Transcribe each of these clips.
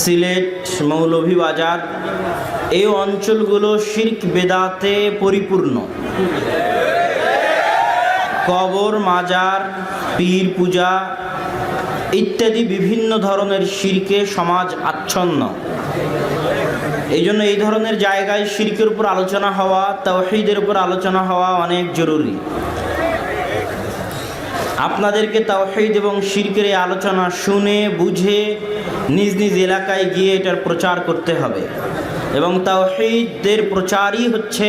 সিলেট, মৌলভীবাজার এই অঞ্চলগুলো শিরক বেদাতে পরিপূর্ণ। কবর, মাজার, পীর পূজা ইত্যাদি বিভিন্ন ধরনের শিরকে সমাজ আচ্ছন্ন। এই জন্য এই ধরনের জায়গায় শিরকের উপর আলোচনা হওয়া, তাওহীদের উপর আলোচনা হওয়া অনেক জরুরি। আপনাদেরকে তাওহীদ এবং শিরকের এই আলোচনা শুনে বুঝে নিজ নিজ এলাকায় গিয়ে এটার প্রচার করতে হবে। এবং তাওহীদের প্রচারই হচ্ছে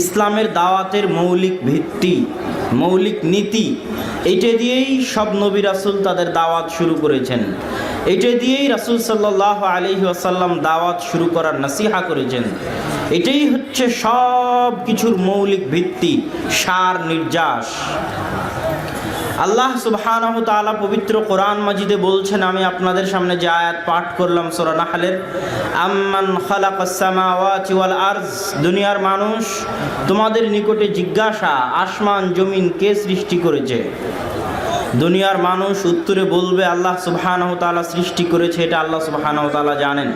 ইসলামের দাওয়াতের মৌলিক ভিত্তি, মৌলিক নীতি। এটা দিয়েই সব নবী রাসূল তাদের দাওয়াত শুরু করেছেন। এটা দিয়েই রাসূল সাল্লাল্লাহু আলাইহি ওয়াসাল্লাম দাওয়াত শুরু করার নসিহা করেছেন। এটাই হচ্ছে সব কিছুর মৌলিক ভিত্তি, সার নির্যাস। আল্লাহ সুবহানাহু ওয়া তাআলা পবিত্র কোরআন মাজিদে বলছেন, আমি আপনাদের সামনে যে আয়াত পাঠ করলাম সূরা নাহলের, আম্মান খালাকাস সামাওয়াতি ওয়াল আরজ, দুনিয়ার মানুষ তোমাদের নিকটে জিজ্ঞাসা আসমান জমিন কে সৃষ্টি করেছে। দুনিয়ার মানুষ উত্তরে বলবে আল্লাহ সুবহানাহু ওয়া তাআলা সৃষ্টি করেছে, এটা আল্লাহ সুবহানাহু ওয়া তাআলা জানেন।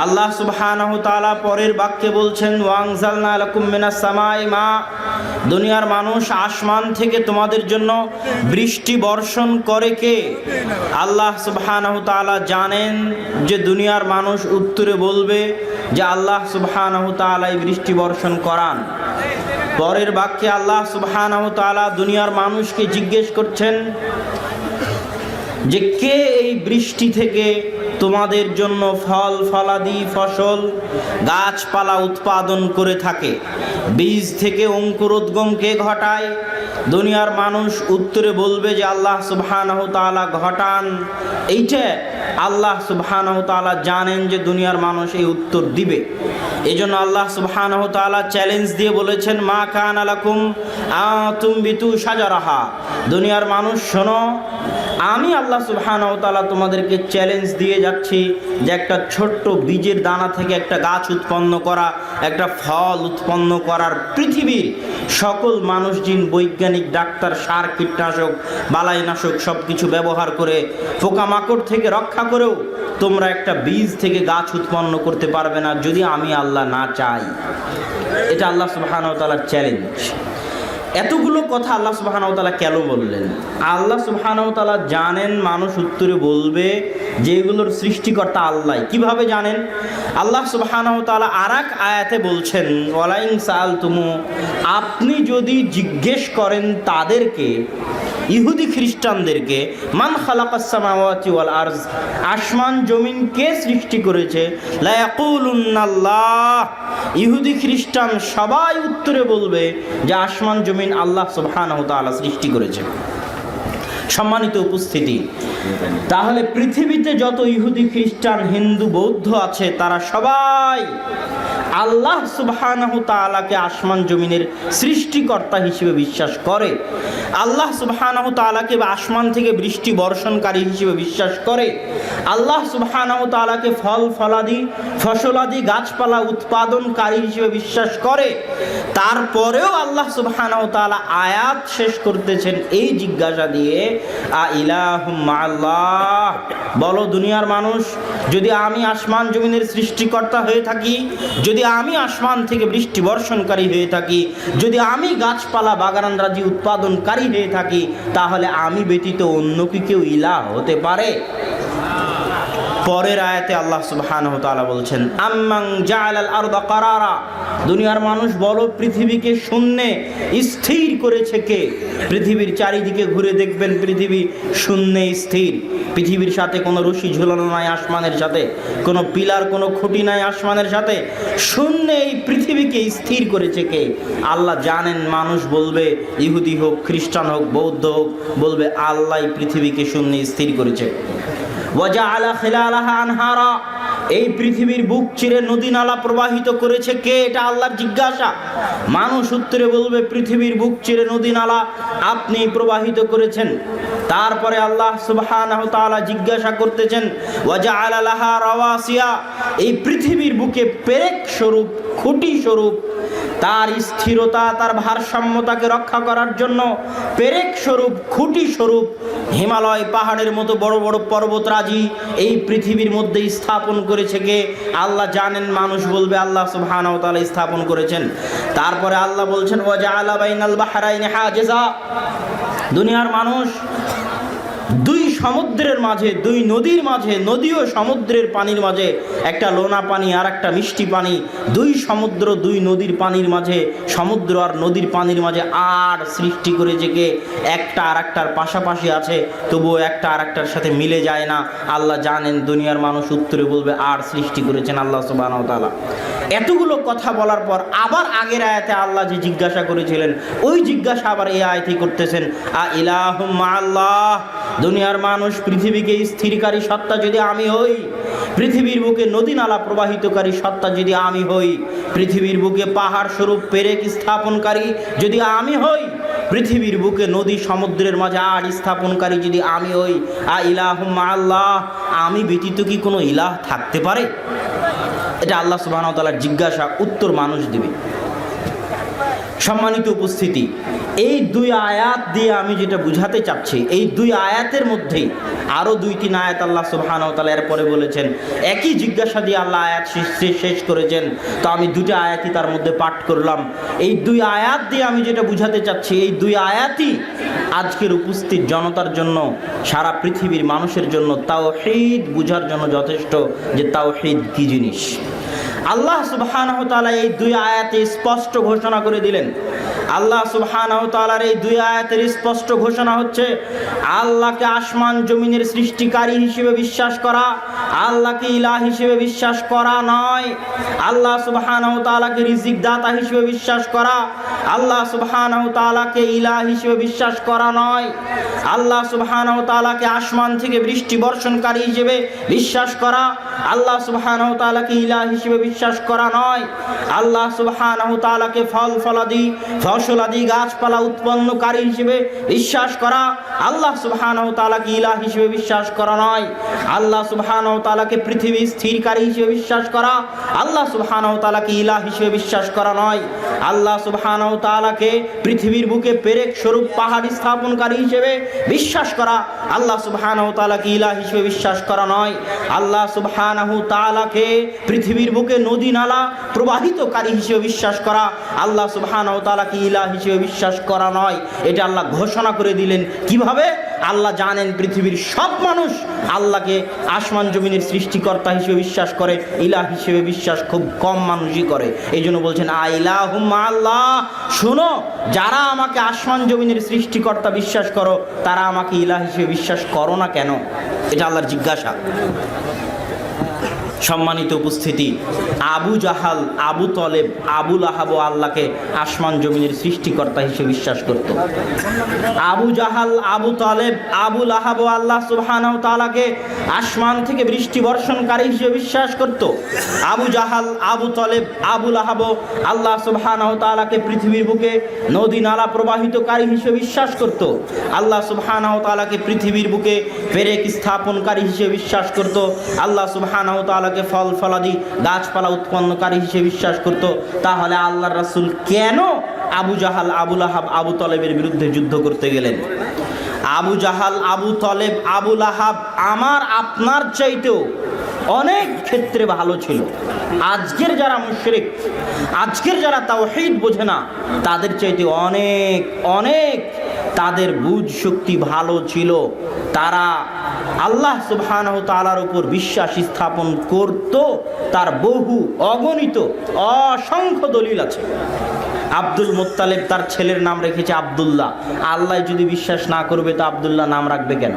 আল্লাহ সুবহানাহু ওয়া তাআলা পরের বাক্যে বলছেন, ওয়াংজালনা লাকুম মিনাস সামাই মা, দুনিয়ার মানুষ আসমান থেকে তোমাদের জন্য বৃষ্টি বর্ষণ করে কে? আল্লাহ সুবহানাহু ওয়া তাআলা জানেন যে দুনিয়ার মানুষ উত্তরে বলবে যে আল্লাহ সুবহানাহু ওয়া তাআলাই বৃষ্টি বর্ষণ করান। পরের বাক্যে আল্লাহ সুবহানাহু ওয়া তাআলা দুনিয়ার মানুষকে জিজ্ঞেস করছেন যে কে এই বৃষ্টি থেকে তোমাদের জন্য ফল ফলাদি ফসল গাছপালা উৎপাদন করে থাকে, বীজ থেকে অঙ্কুরোদ্গম কে ঘটায়? দুনিয়ার মানুষ উত্তরে বলবে যে আল্লাহ সুবহানাহু ওয়া তাআলা ঘটান। এইটা আল্লাহ সুবহানাহু ওয়া তাআলা জানেন যে দুনিয়ার মানুষ এই উত্তর দিবে। এজন্য আল্লাহ সুবহানাহু ওয়া তাআলা চ্যালেঞ্জ দিয়ে বলেছেন, মা কানা লাকুম আতুমবিতু শাজারাহা, দুনিয়ার মানুষ শোনো, আমি আল্লাহ সুবহানাহু ওয়া তাআলা তোমাদেরকে চ্যালেঞ্জ দিয়ে যাচ্ছি যে একটা ছোট্ট বীজের দানা থেকে একটা গাছ উৎপন্ন করা, একটা ফল উৎপন্ন করার পৃথিবীর সকল মানুষ, জিন, বৈজ্ঞানিক, ডাক্তার, সার, কীটনাশক, বালাইনাশক সব কিছু ব্যবহার করে পোকামাকড় থেকে রক্ষা করেও তোমরা একটা বীজ থেকে গাছ উৎপন্ন করতে পারবে না যদি আমি আল্লাহ না চাই। এটা আল্লাহ সুবহানাহু ওয়া তাআলার চ্যালেঞ্জ। এতগুলো কথা আল্লাহ সুবহানাহু ওয়া তাআলা কেন বললেন? আল্লাহ সুবহানাহু ওয়া তাআলা জানেন মানুষ উত্তরে বলবে যে এগুলোর সৃষ্টিকর্তা আল্লাহ। কিভাবে জানেন? আল্লাহ সুবহানাহু ওয়া তাআলা আরেক আয়াতে বলছেন, ওয়ালাইন সাআলতুমু, আপনি যদি জিজ্ঞেস করেন তাদেরকে, ইহুদি খ্রিস্টানদেরকে, মান খালাকাস সামাওয়াতি ওয়াল আরজ, আসমান জমিন কে সৃষ্টি করেছে, লা ইয়াকুলুন্নাল্লাহ, ইহুদি খ্রিস্টান সবাই উত্তরে বলবে যে আসমান জমিন আল্লাহ সুবহানাহু ওয়া তাআলা সৃষ্টি করেছে। সম্মানিত উপস্থিতি, তাহলে পৃথিবীতে যত ইহুদি খ্রিস্টান হিন্দু বৌদ্ধ আছে তারা সবাই আল্লাহ সুবহানাহু তাআলাকে আসমান জমিনের সৃষ্টিকর্তা হিসেবে বিশ্বাস করে, আল্লাহ সুবহানাহু তাআলাকে আসমান থেকে বৃষ্টি বর্ষণকারী হিসেবে বিশ্বাস করে, আল্লাহ সুবহানাহু তাআলাকে ফল ফলাদি ফসলাদি গাছপালা উৎপাদনকারী হিসেবে বিশ্বাস করে। তারপরেও আল্লাহ সুবহানাহু তাআলা আয়াত শেষ করতেছেন এই জিজ্ঞাসা দিয়ে, আ ইলাহুম মা'আল্লাহ, বলো দুনিয়ার মানুষ, যদি আমি আসমান জমিনের সৃষ্টিকর্তা হয়ে থাকি, যদি আমি আসমান থেকে বৃষ্টি বর্ষণকারী হয়ে থাকি, যদি আমি গাছপালা বাগানরাজি উৎপাদনকারী হয়ে থাকি, তাহলে আমি ব্যতীত অন্য কি কেউ ইলাহ হতে পারে? পরের আয়াতে আল্লাহ সুবহানাহু ওয়া তাআলা বলছেন, আম্মান জাআলাল আরদা কারারা, দুনিয়ার মানুষ বলো পৃথিবীকে শূন্যে স্থির করেছে কে? পৃথিবীর চারিদিকে ঘুরে দেখবেন পৃথিবী শূন্যে স্থির। পৃথিবীর সাথে কোনো রশি ঝুলানো নাই, আসমানের সাথে কোনো পিলার, কোনো খুঁটি নাই আসমানের সাথে, শূন্যে এই পৃথিবীকে স্থির করেছে কে? আল্লাহ জানেন। মানুষ বলবে, ইহুদি হোক, খ্রিস্টান হোক, বৌদ্ধ হোক, বলবে আল্লাহ পৃথিবীকে শূন্যে স্থির করেছে। ওয়াজআলা খিলালাহা আনহারা, এই পৃথিবীর বুক চিরে নদী নালা প্রবাহিত করেছে কে? এটা আল্লাহর জিজ্ঞাসা। মানুষ উত্তরে বলবে পৃথিবীর বুক চিরে নদী নালা আপনি প্রবাহিত করেছেন। তারপরে আল্লাহ সুবহানাহু তাআলা জিজ্ঞাসা করতেছেন, ওয়াজআলা লাহা রাওয়াসিয়া, এই পৃথিবীর বুকে পেরেক স্বরূপ, খুঁটি স্বরূপ তার স্থিরতা, তার ভারসাম্যতাকে রক্ষা করার জন্য পেরেক স্বরূপ, খুঁটি স্বরূপ হিমালয় পাহাড়ের মতো বড় বড় পর্বতরাজি এই পৃথিবীর মধ্যে স্থাপন করেছে কে? আল্লাহ জানেন। মানুষ বলবে আল্লাহ সুবহানাহু ওয়া তাআলা স্থাপন করেছেন। তারপরে আল্লাহ বলছেন ওয়াজআলা বাইনাল বাহরাইনি হাজিজা। দুনিয়ার মানুষ দুই সমুদ্রের মাঝে, দুই নদীর মাঝে, নদী ও সমুদ্রের পানির মাঝে একটা লোনা পানি আর একটা মিষ্টি পানি, দুই সমুদ্র দুই নদীর পানির মাঝে, সমুদ্র আর নদীর পানির মাঝে আর সৃষ্টি করেছে কে? একটা আর একটার পাশাপাশি আছে, তবুও একটা আর একটার সাথে মিলে যায় না। আল্লাহ জানেন। দুনিয়ার মানুষ উত্তরে বলবে আর সৃষ্টি করেছেন আল্লাহ সুবহানাহু ওয়া তাআলা। এতগুলো কথা বলার পর আবার আগের আয়াতে আল্লাহ যে জিজ্ঞাসা করেছিলেন ওই জিজ্ঞাসা আবার এই আয়াতেই করতেছেন, আ ইলাহুম মাআল্লাহ। দুনিয়ার মানুষ, পৃথিবীকে স্থিরকারী সত্তা যদি আমি হই, পৃথিবীর বুকে নদী নালা প্রবাহিতকারী সত্তা যদি আমি হই, পৃথিবীর বুকে পাহাড় স্বরূপ পেরেক স্থাপনকারী যদি আমি হই, পৃথিবীর বুকে নদী সমুদ্রের মাঝে আর স্থাপনকারী যদি আমি হই, আ ইলাহুম মাআল্লাহ, আমি ব্যতীত কি কোনো ইলাহ থাকতে পারে? এটা আল্লাহ সুবহানাহু ওয়া তাআলার জিজ্ঞাসা, উত্তর মানুষ দিবে। সম্মানিত উপস্থিতি, এই দুই আয়াত দিয়ে আমি যেটা বুঝাতে চাচ্ছি, এই দুই আয়াতের মধ্যেই আরও 2-3 আয়াত আল্লাহ সুবহানাহু ওয়া তাআলা এরপরে বলেছেন। একই জিজ্ঞাসা দিয়ে আল্লাহ আয়াত শেষ করেছেন, তো আমি দুটো আয়াতই তার মধ্যে পাঠ করলাম। এই দুই আয়াত দিয়ে আমি যেটা বুঝাতে চাচ্ছি, এই দুই আয়াতই আজকের উপস্থিত জনতার জন্য, সারা পৃথিবীর মানুষের জন্য তাওহীদ বুঝার জন্য যথেষ্ট, যে তাওহীদ কি জিনিস। আল্লাহ সুবহানাহু ওয়া তাআলা এই দুই আয়াতে স্পষ্ট ঘোষণা করে দিলেন। আল্লাহ সুবহানাহু ওয়া তাআলার এই দুই আয়াতের স্পষ্ট ঘোষণা হচ্ছে আল্লাহকে আসমান জমিনের সৃষ্টিকারী হিসেবে বিশ্বাস করা, আল্লাহকে ইলাহ হিসেবে বিশ্বাস করা নয়। আল্লাহ সুবহানাহু ওয়া তাআলাকে রিজিক দাতা হিসেবে বিশ্বাস করা, আল্লাহ সুবহানাহু ওয়া তাআলাকে ইলাহ হিসেবে বিশ্বাস করা নয়। আল্লাহ সুবহানাহু ওয়া তাআলাকে আসমান থেকে বৃষ্টি বর্ষণকারী হিসেবে বিশ্বাস করা, আল্লাহ সুবহানাহু ওয়া তাআলাকে ইলাহ হিসেবে বিশ্বাস করা নয়। আল্লাহ সুবহানাহু ওয়া তাআলাকে ফলাদি গাছপালা উৎপন্নকারী হিসেবে বিশ্বাস করা, আল্লাহ সুবহানাহু ওয়া তাআলাকে ইলাহ হিসেবে বিশ্বাস করা নয়। আল্লাহ সুবহানাহু ওয়া তাআলাকে পৃথিবী স্থিরকারী হিসেবে বিশ্বাস করা, আল্লাহ সুবহানাহু ওয়া তাআলাকে ইলাহ হিসেবে বিশ্বাস করা নয়। আল্লাহ সুবহানাহু ওয়া তাআলাকে পৃথিবীর বুকে পেরেক স্বরূপ পাহাড় স্থাপনকারী হিসেবে বিশ্বাস করা, আল্লাহ সুবহানাহু ওয়া তাআলাকে ইলাহ হিসেবে বিশ্বাস করা নয়। আল্লাহ সুবহানাহু ওয়া তাআলাকে পৃথিবীর বুকে নদী নালা প্রবাহিতকারী হিসেবে বিশ্বাস করা, আল্লাহ সুবহানাহু ওয়া তাআলাকে ইলাহ হিসেবে বিশ্বাস করা নয়। এটা আল্লাহ ঘোষণা করে দিলেন। কিভাবে? আল্লাহ জানেন পৃথিবীর সব মানুষ আল্লাহকে আসমান জমিনের সৃষ্টিকর্তা হিসেবে বিশ্বাস করে, ইলাহ হিসেবে বিশ্বাস খুব কম মানুষই করে। এই জন্য বলছেন আ ইলাহুম মাআল্লাহ, শোনো, যারা আমাকে আসমান জমিনের সৃষ্টিকর্তা বিশ্বাস করো, তারা আমাকে ইলাহ হিসেবে বিশ্বাস করো না কেন? এটা আল্লাহর জিজ্ঞাসা। সম্মানিত উপস্থিতি, আবু জাহাল, আবু তলেব, আবু লাহাব আল্লাহকে আসমান জমিনের সৃষ্টিকর্তা হিসেবে বিশ্বাস করত। আবু জাহাল, আবু তলেব, আবু লাহাব আল্লাহ সুবহানাহু ওয়া তাআলাকে আসমান থেকে বৃষ্টি বর্ষণকারী হিসেবে বিশ্বাস করত। আবু জাহাল, আবু তলেব, আবু লাহাব আল্লাহ সুবহানাহু ওয়া তাআলাকে পৃথিবীর বুকে নদী নালা প্রবাহিতকারী হিসেবে বিশ্বাস করত। আল্লাহ সুবহানাহু ওয়া তাআলাকে পৃথিবীর বুকে পেরেক স্থাপনকারী হিসেবে বিশ্বাস করত। আল্লাহ সুবহানাহু ওয়া তাআলাকে ফলাদি গাছপালা উৎপন্নকারী হিসেবে বিশ্বাস করত। তাহলে আল্লাহর রাসূল কেন আবু জাহাল, আবু লাহাব, আবু তলেবের বিরুদ্ধে যুদ্ধ করতে গেলেন? আবু জাহাল, আবু তলেব, আবু লাহাব আমার আপনার চাইতেও অনেক ক্ষেত্রে ভালো ছিল। আজকের যারা মুশরিক, আজকের যারা তাওহীদ বোঝে না, তাদের চাইতে অনেক অনেক তাদের বুঝ শক্তি ভালো ছিল। তারা আল্লাহ সুবহানাহু ওয়া তাআলার উপর বিশ্বাস স্থাপন করত। তার বহু অগণিত অসংখ্য দলিল আছে। আব্দুল মুত্তালিব তার ছেলের নাম রেখেছে আব্দুল্লাহ। আল্লাহ যদি বিশ্বাস না করবে তো আব্দুল্লাহ নাম রাখবে কেন?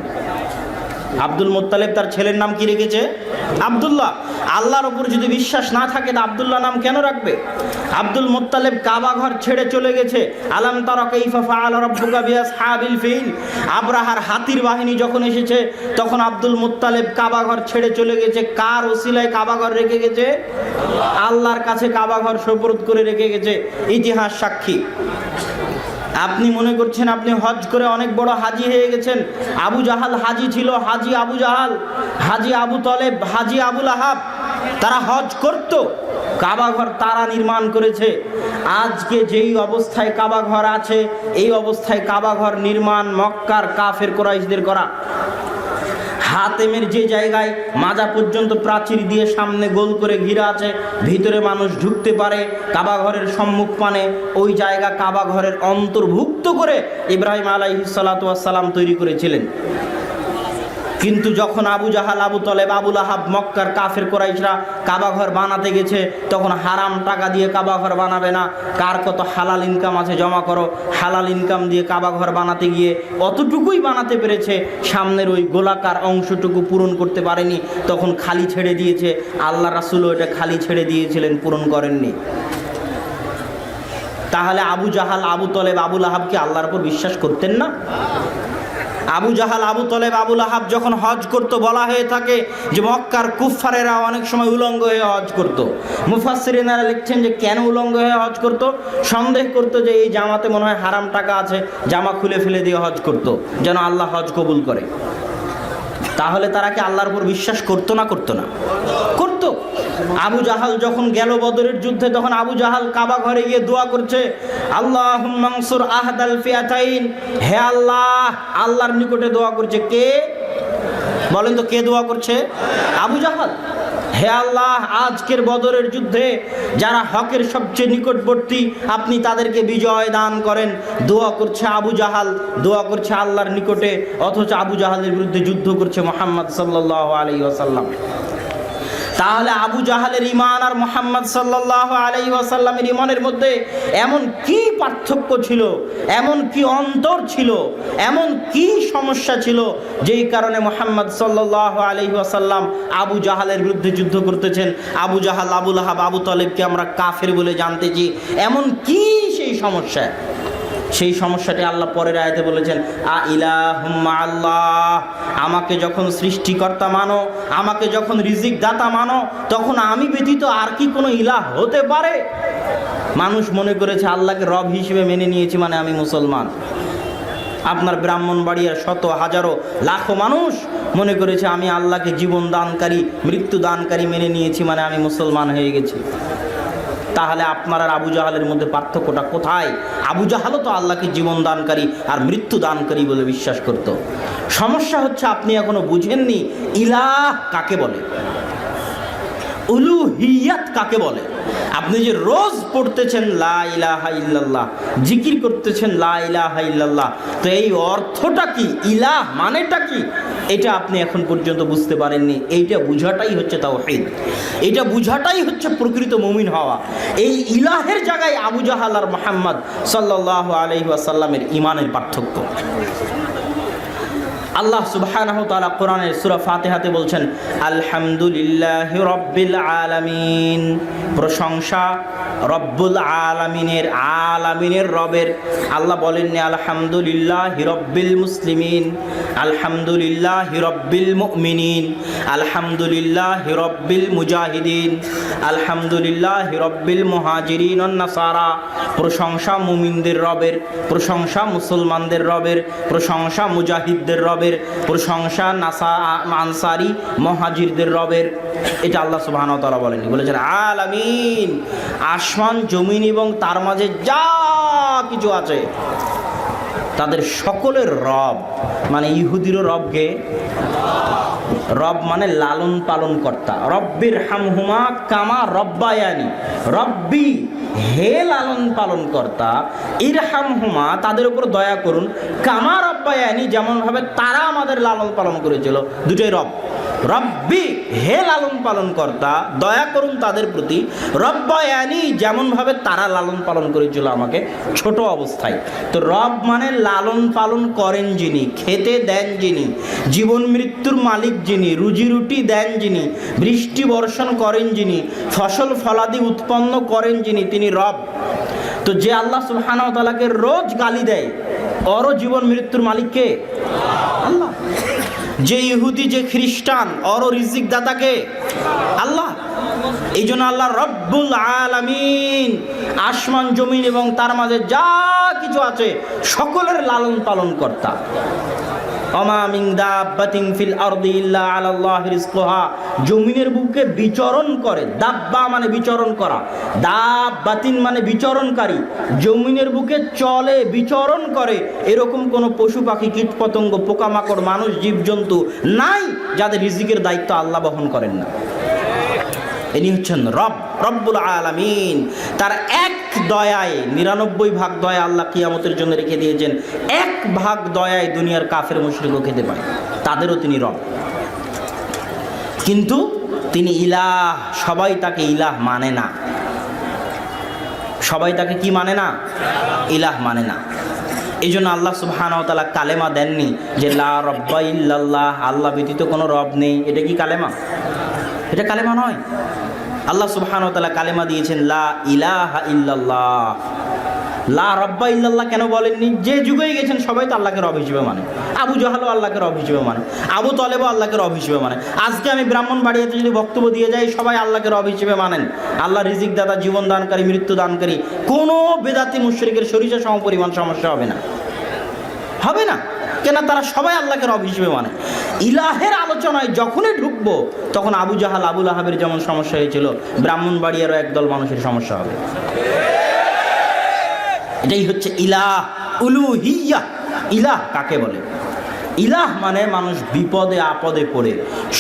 আব্দুল মুত্তালিব তার ছেলের নাম কি রেখেছে? আব্দুল্লাহ। আল্লাহর উপর যদি বিশ্বাস না থাকে তো আব্দুল্লাহ নাম কেন রাখবে? আব্দুল মুত্তালিব কাবা ঘর ছেড়ে চলে গেছে। আলাম তারা কাইফা ফাআলা রাব্বুকা বিআসহাবিল ফিল, আব্রাহার হাতির বাহিনী যখন এসেছে তখন আব্দুল মুত্তালিব কাবা ঘর ছেড়ে চলে গেছে। কার ওসিলায় কাবা ঘর রেখে গেছে? আল্লাহর কাছে কাবা ঘর সুপর্দ করে রেখে গেছে। ইতিহাস সাক্ষী। আপনি মনে করছেন আপনি হজ করে অনেক বড় হাজি হয়ে গেছেন। আবু জাহাল হাজি ছিল, হাজি আবু জাহাল, হাজি আবু তলেব, হাজি আবু লাহাব, তারা হজ করত। কাবা ঘর তারা নির্মাণ করেছে। আজকে যেই অবস্থায় কাবা ঘর আছে, এই অবস্থায় কাবা ঘর নির্মাণ মক্কার কাফের কুরাইশদের করা। হাতেমের যে জায়গায় মাজা পর্যন্ত প্রাচীর দিয়ে সামনে গোল করে ঘিরা আছে, ভিতরে মানুষ ঢুকতে পারে কাবা ঘরের সম্মুখ পানে, ওই জায়গা কাবা ঘরের অন্তর্ভুক্ত করে ইব্রাহিম আলাইহিস সালাতু ওয়াস সালাম তৈরি করেছিলেন। কিন্তু যখন আবু জাহাল, আবু তলেব, আবু লাহাব, মক্কার কাফের কুরাইশরা কাবা ঘর বানাতে গেছে, তখন হারাম টাকা দিয়ে কাবা ঘর বানাবে না, কার কত হালাল ইনকাম আছে জমা করো। হালাল ইনকাম দিয়ে কাবা ঘর বানাতে গিয়ে অতটুকুই বানাতে পেরেছে, সামনের ওই গোলাকার অংশটুকু পূরণ করতে পারেনি, তখন খালি ছেড়ে দিয়েছে। আল্লাহ রাসূলও এটা খালি ছেড়ে দিয়েছিলেন, পূরণ করেননি। তাহলে আবু জাহাল, আবু তলেব, আবু লাহাব কি আল্লাহর উপর বিশ্বাস করতেন না? আবু জাহাল, আবু তলেব, আবু লাহাব যখন হজ করতো, বলা হয়ে থাকে যে মক্কার কুফফারেরা অনেক সময় উলঙ্গ হয়ে হজ করত। মুফাসসিরিনেরা লিখছেন যে কেন উলঙ্গ হয়ে হজ করত? সন্দেহ করতো যে এই জামাতে মনে হয় হারাম টাকা আছে, জামা খুলে ফেলে দিয়ে হজ করত, যেন আল্লাহ হজ কবুল করে। তাহলে তারা কি আল্লাহর উপর বিশ্বাস করতো না? করতো না? করতো। আবু জাহাল যখন গেল বদরের যুদ্ধে, তখন আবু জাহাল কাবা ঘরে গিয়ে দোয়া করছে, আল্লাহুম্মা আনসুর আহদাল ফিয়াতাইন, হে আল্লাহ, আল্লাহর নিকটে দোয়া করছে। কে বলেন তো, কে দোয়া করছে? আবু জাহাল। হে আল্লাহ, আজকের বদরের যুদ্ধে যারা হকের সবচেয়ে নিকটবর্তী, আপনি তাদেরকে বিজয় দান করেন। দোয়া করছে আবু জাহাল, দোয়া করছে আল্লাহর নিকটে, অথচ আবু জাহালের বিরুদ্ধে যুদ্ধ করছে মুহাম্মদ সাল্লাল্লাহু আলাইহি ওয়াসাল্লাম। তাহলে আবু জাহালের ঈমান আর মুহাম্মদ সাল্লাল্লাহু আলাইহি ওয়াসাল্লামের ঈমানের মধ্যে এমন কি পার্থক্য ছিল, এমন কি অন্তর ছিল, এমন কি সমস্যা ছিল, যেই কারণে মুহাম্মদ সাল্লাল্লাহু আলাইহি ওয়াসাল্লাম আবু জাহালের বিরুদ্ধে যুদ্ধ করতেছেন? আবু জাহাল, আবু লাহাব, আবু তলেবকে আমরা কাফের বলে জানতেছি, এমন কি সেই সমস্যা? সেই সমস্যাটি আল্লাহ পরের আয়াতে বলেছেন, আ ইলাহুম্মা আল্লাহ, আমাকে যখন সৃষ্টিকর্তা মানো, আমাকে যখন রিজিক দাতা মানো, তখন আমি ব্যতীত আর কি কোনো ইলাহ হতে পারে? মানুষ মনে করেছে আল্লাহকে রব হিসেবে মেনে নিয়েছি মানে আমি মুসলমান। আপনার ব্রাহ্মণবাড়িয়ার শত হাজারো লাখো মানুষ মনে করেছে আমি আল্লাহকে জীবন দানকারী, মৃত্যু দানকারী মেনে নিয়েছি মানে আমি মুসলমান হয়ে গেছি। তাহলে আপনার আর আবু জাহালের মধ্যে পার্থক্যটা কোথায়? আবু জাহালও তো আল্লাহকে জীবন দানকারী আর মৃত্যু দানকারী বলে বিশ্বাস করত। সমস্যা হচ্ছে আপনি এখনো বুঝেননি ইলাহ কাকে বলে, উলুহিয়াত কাকে বলে। আপনি যে রোজ পড়তেছেন লা ইলাহা ইল্লাল্লাহ, জিকির করতেছেন লা ইলাহা ইল্লাল্লাহ, তো এই অর্থটা কি, ইলাহ মানেটা কি, এটা আপনি এখন পর্যন্ত বুঝতে পারেননি। এইটা বুঝাটাই হচ্ছে তাওহীদ, এটা বুঝাটাই হচ্ছে প্রকৃত মুমিন হওয়া। এই ইলাহের জায়গায় আবু জাহাল আর মুহাম্মদ সাল্লাল্লাহু আলাইহি ওয়াসাল্লামের ঈমানের পার্থক্য। আল্লাহ সুবহানাহু ওয়া তাআলা কোরআনের সূরা ফাতিহাতে বলছেন, আলহামদুলিল্লাহি রাব্বিল আলামিন, প্রশংসা রব্বুল আলামিনের, আলামিনের রবের। আল্লাহ বলেননি আলহামদুলিল্লাহি রাব্বিল মুসলিমিন, আলহামদুলিল্লাহি রাব্বিল মুমিনিন, আলহামদুলিল্লাহি রাব্বিল মুজাহিদিন, আলহামদুলিল্লাহি রাব্বিল মুহাজিরিন ওয়ান নাসারা। প্রশংসা মুমিনদের রবের, প্রশংসা মুসলমানদের রবের, প্রশংসা মুজাহিদদের রবের, প্রশংসা আনসারি মুহাজিরদের রবের। এটা আল্লাহ সুবহানাহু ওয়া তাআলা বলেননি, বলেছেন আলামিন, আসমান জমিন এবং তার মাঝে যা কিছু আছে তাদের সকলের রব। মানে ইহুদিরও রবকে, রব মানে লালন পালন কর্তা। রব্বির হামহুমা কামা রব্বায়ানি, রব্বি হে লালন পালন কর্তা, ইরহামহুমা তাদের উপর দয়া করুন, কামা রব্বায়ানি যেমন ভাবে তারা আমাদের লালন পালন করেছিল। দুটোই রব। রব্বি হে লালন পালন কর্তা, দয়া করুন তাদের প্রতি, রব্বায়ানি যেমন ভাবে তারা লালন পালন করেছিল আমাকে ছোট অবস্থায়। তো রব মানে লালন পালন করেন যিনি, খেতে দেন যিনি, জীবন মৃত্যুর মালিক যিনি, রুজি রুটি দেন যিনি, বৃষ্টি বর্ষণ করেন যিনি, ফসল ফলাদি উৎপন্ন করেন যিনি, তিনি রব। তো যে আল্লাহ সুবহানাহু ওয়া তাআলাকে রোজ গালি দেয়, ওরও জীবন মৃত্যুর মালিক কে? আল্লাহ। যে ইহুদি, যে খ্রিস্টান, ওরও রিজিক দাতাকে আল্লাহ। এই জন্য আল্লাহ রব্বুল আলামিন, আসমান জমিন এবং তার মাঝে যা কিছু আছে সকলের লালন পালন কর্তা। ওমা মিন দাব্বাতিন ফিল আরদি ইল্লা আলাল্লাহি রিজকুহা, জমিনের বুকে বিচরণ করে, দাব্বা মানে বিচরণ করা, দাব্বাতিন মানে বিচরণকারী, জমিনের বুকে চলে বিচরণ করে এরকম কোন পশু পাখি কীট পতঙ্গ পোকামাকড় মানুষ জীবজন্তু নাই যাদের রিজিকের দায়িত্ব আল্লাহ বহন করেন না। ইনি হচ্ছেন রব, রব্বুল আলামিন। তার এক দয়ায় 99 ভাগ দয়া আল্লাহ কিয়ামতের জন্য রেখে দিয়েছেন, এক ভাগ দয়ায় দুনিয়ার কাফের মুশরিকও খেতে পায়, তাদেরও তিনি রব। কিন্তু তিনি ইলাহ, সবাই তাকে ইলাহ মানে না। সবাই তাকে কি মানে না? ইলাহ মানে না। এই জন্য আল্লাহ সুবহানাহু ওয়া তাআলা কালেমা দেননি যে লা রব্বা ইল্লাল্লাহ, আল্লাহ ব্যতীত কোনো রব নেই। এটা কি কালেমা? এটা কালেমা নয়। আল্লাহ সুবহানাহু ওয়া তাআলা কালেমা দিয়েছেন লা ইলাহা ইল্লাল্লাহ। লা রব্বা ইল্লাল্লাহ কেন বলেননি? যে যুগেই গেছেন সবাই তো আল্লাহকে রব হিসেবে মানে। আবু জাহালও আল্লাহকে রব হিসেবে মানে, আবু তলেবও আল্লাহকে রব হিসেবে মানে। আজকে আমি ব্রাহ্মণবাড়িয়াতে যদি বক্তব্য দিয়ে যাই সবাই আল্লাহকে রব হিসেবে মানেন। আল্লাহ রিজিক দাতা, জীবন দানকারী, মৃত্যু দানকারী। কোনো বেদাতি মুশরিকের সরিষা সমপরিমাণ সমস্যা হবে না, হবে না। কেন? তারা সবাই আল্লাহকে রব হিসেবে মানে। ইলাহের আলোচনায় যখনই ঢুকবো তখন আবু জাহাল, আবু লাহাবের যেমন সমস্যা হয়েছিল, ব্রাহ্মণবাড়িয়ারও একদল মানুষের সমস্যা হবে। এটাই হচ্ছে ইলাহ, উলুহিয়্যাহ। ইলাহ কাকে বলে? ইলাহ মানে মানুষ বিপদে আপদে পড়ে,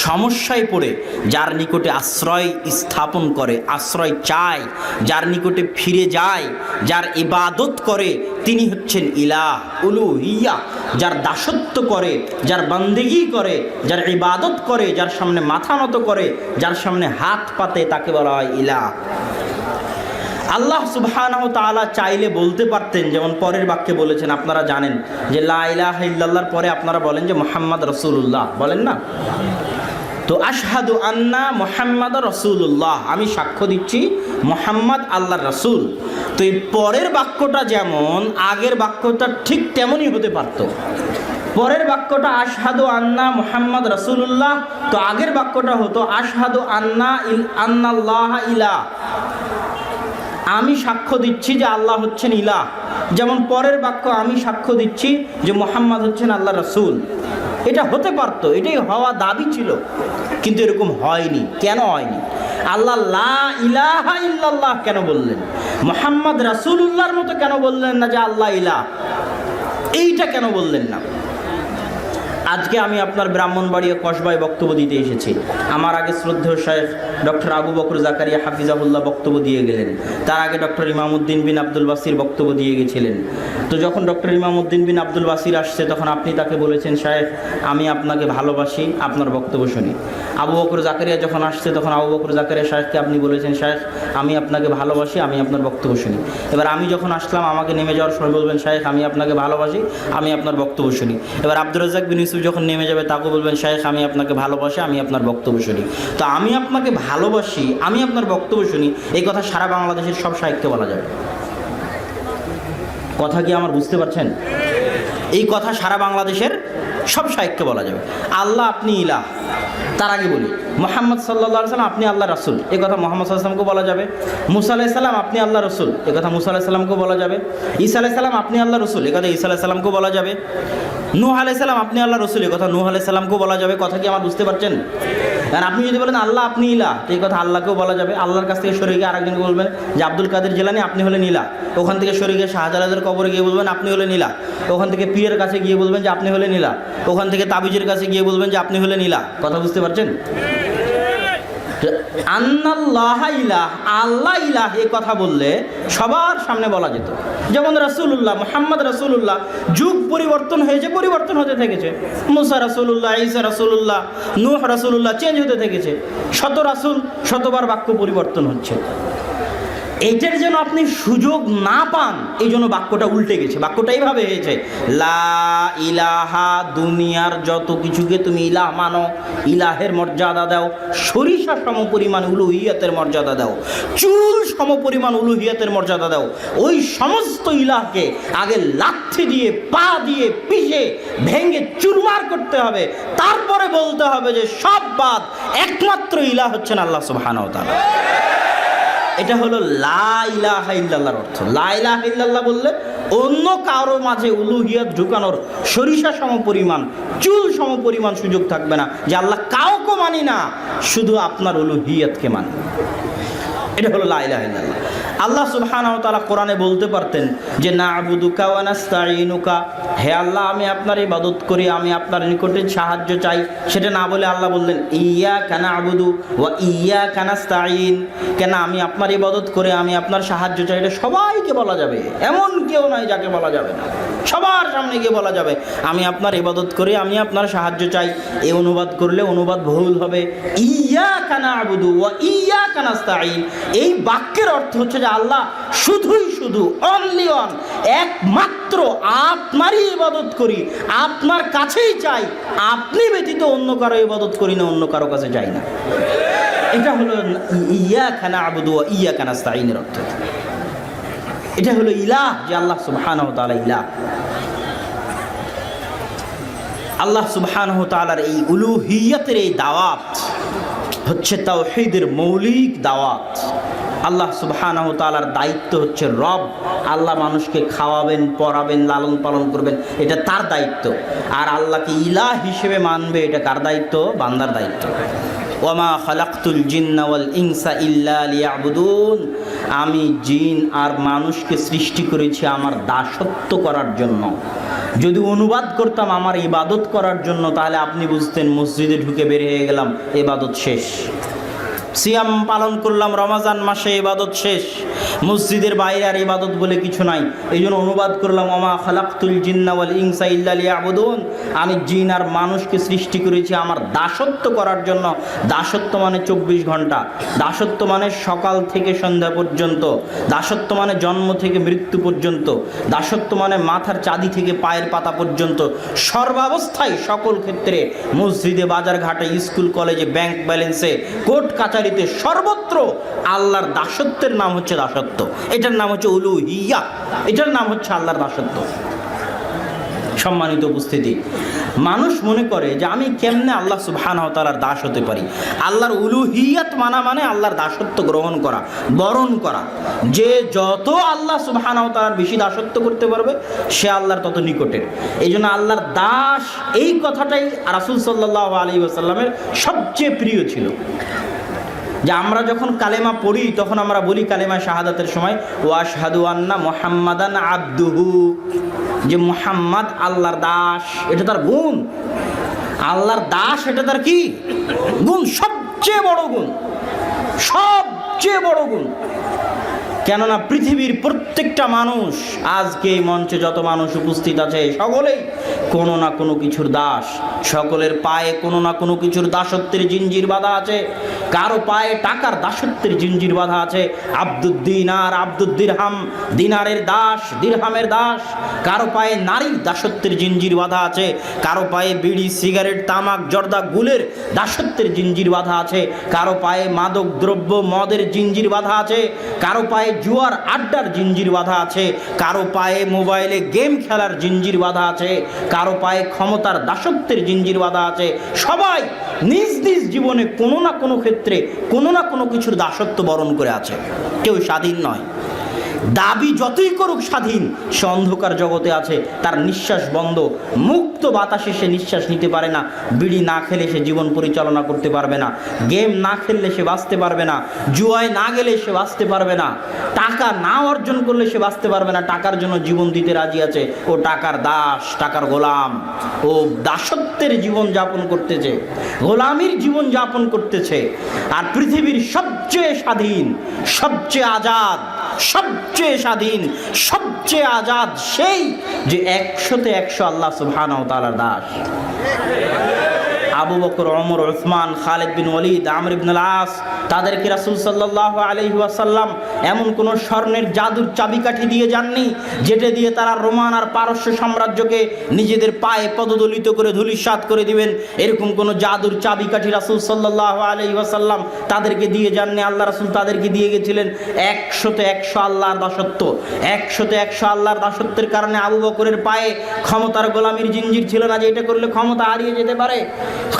সমস্যায় পড়ে যার নিকটে আশ্রয় স্থাপন করে, আশ্রয় চায়, যার নিকটে ফিরে যায়, যার ইবাদত করে, তিনি হচ্ছেন ইলাহ, উলুহিয়্যাহ। যার দাসত্ব করে, যার বান্দেগি করে, যার ইবাদত করে, যার সামনে মাথা নত করে, যার সামনে হাত পাতে, তাকে বলা হয় ইলাহ। আল্লাহ সুবহানাহু ওয়া তাআলা চাইলে বলতে পারতেন, যেমন পরের বাক্যে বলেছেন, আপনারা জানেন যে লা ইলাহা ইল্লাল্লাহর পরে আপনারা বলেন যে মুহাম্মদ রাসূলুল্লাহ, বলেন না? তো আশহাদু আন্না মুহাম্মাদ রাসূলুল্লাহ, আমি সাক্ষ্য দিচ্ছি মুহাম্মদ আল্লাহর রাসূল। তো এই পরের বাক্যটা যেমন আগের বাক্যটা ঠিক তেমনই হতে পারত। পরের বাক্যটা আশহাদু আন্না মুহাম্মদ রাসূলুল্লাহ, তো আগের বাক্যটা হতো আশহাদু আন্নাল্লাহ ইলাহ, আমি সাক্ষ্য দিচ্ছি যে আল্লাহ হচ্ছেন ইলাহ। যেমন পরের বাক্য আমি সাক্ষ্য দিচ্ছি যে মুহাম্মদ হচ্ছেন আল্লাহ রাসূল। এটা হতে পারতো, এটাই হওয়া দাবি ছিল, কিন্তু এরকম হয়নি। কেন হয়নি? আল্লাহ লা ইলাহা ইল্লাল্লাহ কেন বললেন? মুহাম্মদ রাসূলুল্লাহর মতো কেন বললেন না যে আল্লাহ ইলাহ? এইটা কেন বললেন না? আজকে আমি আপনার ব্রাহ্মণবাড়িয়া কসবায় বক্তব্য দিতে এসেছি। আমার আগে শ্রদ্ধেয় শায়েখ ডক্টর আবু বকর জাকারিয়া হাফিজাহুল্লাহ বক্তব্য দিয়ে গেলেন। তার আগে ডক্টর ইমামউদ্দিন বিন আব্দুল বাসির বক্তব্য দিয়ে গেছিলেন। তো যখন ডক্টর ইমামউদ্দিন বিন আব্দুল বাসির আসছে তখন আপনি তাকে বলেছেন, শায়েখ আমি আপনাকে ভালোবাসি, আপনার বক্তব্য শুনি। আবু বকর জাকারিয়া যখন আসছে তখন আবু বকর জাকারিয়া শায়েখকে আপনি বলেছেন, শায়েখ আমি আপনাকে ভালোবাসি, আমি আপনার বক্তব্য শুনি। এবার আমি যখন আসলাম আমাকে নেমে যাওয়ার সময় বলবেন, শায়েখ আমি আপনাকে ভালোবাসি, আমি আপনার বক্তব্য শুনি। এবার আব্দুর রাজ্জাক বিন ইউসুফ যখন নেমে যাবে তাকে বলবেন, শায়েখ আমি আপনাকে ভালোবাসি, আমি আপনার বক্তব্য শুনি। তো আমি আপনাকে ভালোবাসি, আমি আপনার বক্তব্য শুনি, এই কথা সারা বাংলাদেশের সব শায়েখকে বলা যাবে। কথা কি আমার বুঝতে পারছেন? এই কথা সারা বাংলাদেশের সব শায়েখকে বলা যাবে। আল্লাহ আপনি ইলাহ, তার আগে বলি মুহাম্মদ সাল্লাল্লাহু আলাইহি সাল্লাম আপনি আল্লাহ রাসূল, এই কথা মুহাম্মদ সাল্লাল্লাহু আলাইহি সাল্লামকে বলা যাবে। মুসা আলাইহিস সালাম আপনি আল্লাহ রাসূল, এই কথা মুসা আলাইহিস সালামকে বলা যাবে। ঈসা আলাইহিস সালাম আপনি আল্লাহ রাসূল, এই কথা ঈসা আলাইহিস সালামকে বলা যাবে। নূহ আলাইহিস সালাম আপনি আল্লাহ রাসূল, এই কথা নূহ আলাইহিস সালামকেও বলা যাবে। কথা কি আমার বুঝতে পারছেন? কারণ আপনি যদি বলেন আল্লাহ আপনি ইলাহ, এই কথা আল্লাহকেও বলা যাবে। আল্লাহর কাছ থেকে সরে গিয়ে আরেকজনকে বলবেন যে আব্দুল কাদের জিলানী আপনি হলেন ইলাহ, ওখান থেকে সরে গিয়ে শাহজালালের কবরে গিয়ে বলবেন আপনি হলেন ইলাহ, ওখান থেকে পীরের কাছে গিয়ে বলবেন যে আপনি হলেন ইলাহ, ওখান থেকে তাবিজের কাছে গিয়ে বলবেন যে আপনি হলেন ইলাহ। কথা বুঝতে পারছেন? আন্নাল্লাহ ইলাহ, আল্লাহ ইলাহ, এই কথা বললে সবার সামনে বলা যেত। যেমন রাসূলুল্লাহ, মুহাম্মদ রাসূলুল্লাহ, যুগ পরিবর্তন হয়েছে, পরিবর্তন হতে থেকেছে। মুসা রাসূলুল্লাহ, ঈসা রাসূলুল্লাহ, নূহ রাসূলুল্লাহ, চেঞ্জ হতে থেকেছে। শত রাসূল, শতবার বাক্য পরিবর্তন হচ্ছে। এইটার যেন আপনি সুযোগ না পান, এই জন্য বাক্যটা উল্টে গেছে। বাক্যটা এইভাবে হয়েছে, লা ইলাহা, দুনিয়ার যত কিছুকে তুমি ইলাহ মানো, ইলাহের মর্যাদা দাও, সরিষা সমপরিমাণ উলুহিয়াতের মর্যাদা দাও, চুল সমপরিমাণ উলুহিয়াতের মর্যাদা দাও, ওই সমস্ত ইলাহকে আগে লাথি দিয়ে, পা দিয়ে, পিষে ভেঙে চুরমার করতে হবে। তারপরে বলতে হবে যে সব বাদ, একমাত্র ইলাহ হচ্ছেন আল্লাহ সুবহানাহু ওয়া তাআলা। এটা হলো লা ইলাহা ইল্লাল্লাহর অর্থ। লা ইলাহা ইল্লাল্লাহ বললে অন্য কারো মাঝে উলুহিয়ত ঢুকানোর সরিষা সমপরিমাণ, চুল সমপরিমাণ সুযোগ থাকবে না যে আল্লাহ কাউকে মানি না, শুধু আপনার উলুহিয়তকে মানি। এটা হলো লা ইলাহা ইল্লাল্লাহ। আল্লাহ সুবহানাহু ওয়া তাআলা কোরআনে বলতে পারতেন যে না'বুদুকা ওয়া নাস্তাঈনুকা, হে আল্লাহ আমি আপনার ইবাদত করি, আমি আপনার নিকটে সাহায্য চাই। সেটা না বলে আল্লাহ বললেন ইয়্যাকা না'বুদু ওয়া ইয়্যাকা নাস্তাঈন। কেন আমি আপনার ইবাদত করে আমি আপনার সাহায্য চাই, এটা সবাইকে বলা যাবে, এমন কেউ নাই যাকে বলা যাবে না। সবার সামনে গিয়ে বলা যাবে আমি আপনার ইবাদত করি, আমি আপনার সাহায্য চাই। এই অনুবাদ করলে অনুবাদ ভুল হবে। ইয়্যাকা না'বুদু ওয়া ইয়্যাকা নাস্তাঈন, এই বাক্যের অর্থ হচ্ছে যে আল্লাহ শুধুই শুধু, অনলি ওয়ান, একমাত্র আপনারই ইবাদত করি, আপনার কাছেই চাই, আপনি ব্যতীত অন্য কারো ইবাদত করি না, অন্য কারো কাছে চাই না। এটা হলো ইয়্যাকা না'বুদু ওয়া ইয়্যাকা নাস্তাঈনের অর্থ। এটা হলো ইলাহ, যে আল্লাহ সুবহানাহু ওয়া তাআলা ইলাহ। আল্লাহ সুবহানাহু ওয়া তাআলার এই উলুহিয়তের এই দাওয়াত হচ্ছে তাওহীদের মৌলিক দাওয়াত। আল্লাহ সুবহানাহু ওয়া তাআলার দায়িত্ব হচ্ছে রব। আল্লাহ মানুষকে খাওয়াবেন, পড়াবেন, লালন পালন করবেন, এটা তার দায়িত্ব। আর আল্লাহকে ইলাহ হিসেবে মানবে, এটা কার দায়িত্ব? বান্দার দায়িত্ব। ওয়ামা খালাকতুল জিন্না ওয়াল ইনসা ইল্লা লিয়াবুদুন, আমি জিন আর মানুষকে সৃষ্টি করেছি আমার দাসত্ব করার জন্য। যদি অনুবাদ করতাম আমার ইবাদত করার জন্য, তাহলে আপনি বুঝতেন মসজিদে ঢুকে বের হয়ে গেলাম, ইবাদত শেষ। সিয়াম পালন করলাম রমজান মাসে, ইবাদত শেষ। মসজিদের বাইরে আর ইবাদত বলে কিছু নাই। এই জন্য অনুবাদ করলাম ওয়ামা খালাকতুল জিন্না ওয়াল ইনসা ইল্লা লিয়াবুদুন, আমি জিন আর মানুষকে সৃষ্টি করেছি আমার দাসত্ব করার জন্য। দাসত্ব মানে 24 ঘন্টা, দাসত্ব মানে সকাল থেকে সন্ধ্যা পর্যন্ত, দাসত্ব মানে জন্ম থেকে মৃত্যু পর্যন্ত, দাসত্ব মানে মাথার চাঁদি থেকে পায়ের পাতা পর্যন্ত, সর্বাবস্থায় সকল ক্ষেত্রে, মসজিদে, বাজার ঘাটে, স্কুল কলেজে, ব্যাংক ব্যালেন্সে, কোর্ট কাচারিতে, সর্বত্র আল্লাহর দাসত্বের নাম হচ্ছে দাসত্ব। এটার নাম হচ্ছে উলুহিয়া, এটার নাম হচ্ছে আল্লাহর দাসত্ব। সম্মানিত উপস্থিতি, মানুষ মনে করে যে আমি কেমনে আল্লাহ সুবহানাহু ওয়া তাআলার দাস হতে পারি। আল্লাহর উলুহিয়াত মানা মানে আল্লাহর দাসত্ব গ্রহণ করা, বরণ করা। যে যত আল্লাহ সুবহানাহু ওয়া তাআলার বেশি দাসত্ব করতে পারবে, সে আল্লাহর তত নিকটের। এই জন্য আল্লাহর দাস, এই কথাটাই রাসূল সাল্লাল্লাহু আলাইহি ওয়াসাল্লামের সবচেয়ে প্রিয় ছিল। যে আমরা যখন কালেমা পড়ি তখন আমরা বলি কালেমা শাহাদাতের সময় ওয়াশহাদু আন্না মুহাম্মাদান আবদুহু, যে মুহাম্মদ আল্লাহর দাস। এটা তার গুণ, আল্লাহর দাস, এটা তার কি গুণ? সবচেয়ে বড় গুণ, সবচেয়ে বড় গুণ। কেননা পৃথিবীর প্রত্যেকটা মানুষ, আজকে এই মঞ্চে যত মানুষ উপস্থিত আছে, সকলেই কোনো না কোনো কিছুর দাস। সকলের পায়ে কোনো না কোনো কিছুর দাসত্বের জিঞ্জির বাঁধা আছে। কারো পায়ে টাকার দাসত্বের জিঞ্জির বাঁধা আছে। আব্দুদ দিনার, আব্দুদ দিরহাম, দিনারের দাস, দিরহামের দাস। কারো পায়ে নারীর দাসত্বের জিঞ্জির বাঁধা আছে। কারো পায়ে বিড়ি, সিগারেট, তামাক, জর্দা, গুলের দাসত্বের জিঞ্জির বাঁধা আছে। কারো পায়ে মাদক দ্রব্য, মদের জিঞ্জির বাঁধা আছে। কারো পায়ে জুয়ার আড্ডার জিঞ্জির বাঁধা আছে। কারো পায়ে মোবাইলে গেম খেলার জিঞ্জির বাঁধা আছে। কারো পায়ে ক্ষমতার দাসত্বের জিঞ্জির বাঁধা আছে। সবাই নিজ নিজ জীবনে কোনো না কোনো ক্ষেত্রে কোনো না কোনো কিছুর দাসত্ব বরণ করে আছে। কেউ স্বাধীন নয়। দাবি যতই করুক স্বাধীন, সে অন্ধকার জগতে আছে, তার নিঃশ্বাস বন্ধ। মুক্ত বাতাসে সে নিঃশ্বাস নিতে পারে না। বিড়ি না খেলে সে জীবন পরিচালনা করতে পারবে না। গেম না খেললে সে বাঁচতে পারবে না। জুয়ায় না গেলে সে বাঁচতে পারবে না। টাকা না অর্জন করলে সে বাঁচতে পারবে না। টাকার জন্য জীবন দিতে রাজি আছে। ও টাকার দাস, টাকার গোলাম। ও দাসত্বের জীবন যাপন করতেছে, গোলামির জীবন যাপন করতেছে। আর পৃথিবীর সবচেয়ে স্বাধীন, সবচেয়ে আজাদ, সবচেয়ে স্বাধীন, সবচেয়ে আজাদ সেই যে 100-তে 100 আল্লাহ সুবহানাহু ওয়া তাআলার দাস। আবু বকর, ওমর, উসমান, খালিদ বিন ওয়ালিদ, আমর ইবনে আল-আস, তাদেরকে রাসূল সাল্লাল্লাহু আলাইহি ওয়াসাল্লাম এমন কোন স্বর্ণের জাদুর চাবিকাঠি দিয়ে যাননি যেটা দিয়ে তারা রোমান আর পারস্য সাম্রাজ্যকে নিজেদের পায়ে পদদলিত করে ধূলিসাৎ করে দিবেন। এরকম কোন জাদুর চাবিকাঠি রাসূল সাল্লাল্লাহু আলাইহি ওয়াসাল্লাম তাদেরকে দিয়ে যাননি। আল্লাহ রাসূল তাদেরকে দিয়ে গেছিলেন 100-তে 100 আল্লাহর দাসত্ব। 100-তে 100 আল্লাহর দাসত্বের কারণে আবু বকরের পায়ে ক্ষমতার গোলামির জিঞ্জির ছিল না যে এটা করলে ক্ষমতা হারিয়ে যেতে পারে।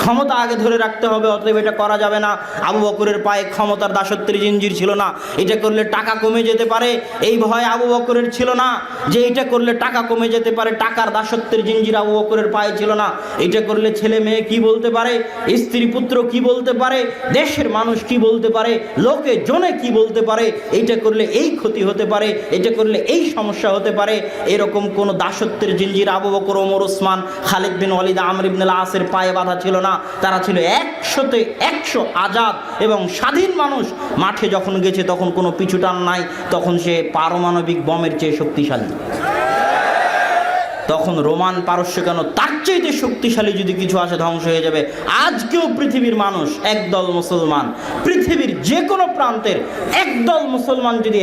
ক্ষমতা আগে ধরে রাখতে হবে, অতএব এটা করা যাবে না। আবু বকরের পায়ে ক্ষমতার দাসত্বের জিঞ্জির ছিল না, এটা করলে টাকা কমে যেতে পারে এই ভয় আবু বকরের ছিল না। যে এটা করলে টাকা কমে যেতে পারে, টাকার দাসত্বের জিঞ্জির আবু বকরের পায়ে ছিল না। এটা করলে ছেলে মেয়ে কি বলতে পারে, স্ত্রী পুত্র কি বলতে পারে, দেশের মানুষ কি বলতে পারে, লোকে জনে কি বলতে পারে, এইটা করলে এই ক্ষতি হতে পারে, এটা করলে এই সমস্যা হতে পারে, এরকম কোনো দাসত্বের জিঞ্জির আবু বকর, ওমর, ওসমান, খালিদ বিন ওয়ালিদ, আমর ইবনে আল-আসের পায়ে বাঁধা ছিল না। তারা ছিল 100-তে 100 আজাদ এবং স্বাধীন মানুষ। মাঠে যখন গেছে তখন কোনো পিছুটান নাই, তখন সে পারমাণবিক বমের চেয়ে শক্তিশালী। তখন রোমান পারস্য কেন, তার চাইতে শক্তিশালী যদি কিছু আসে ধ্বংস হয়ে যাবে। আজকেও পৃথিবীর মানুষ একদল মুসলমান, পৃথিবীর যে কোনো প্রান্তের একদল মুসলমান যদি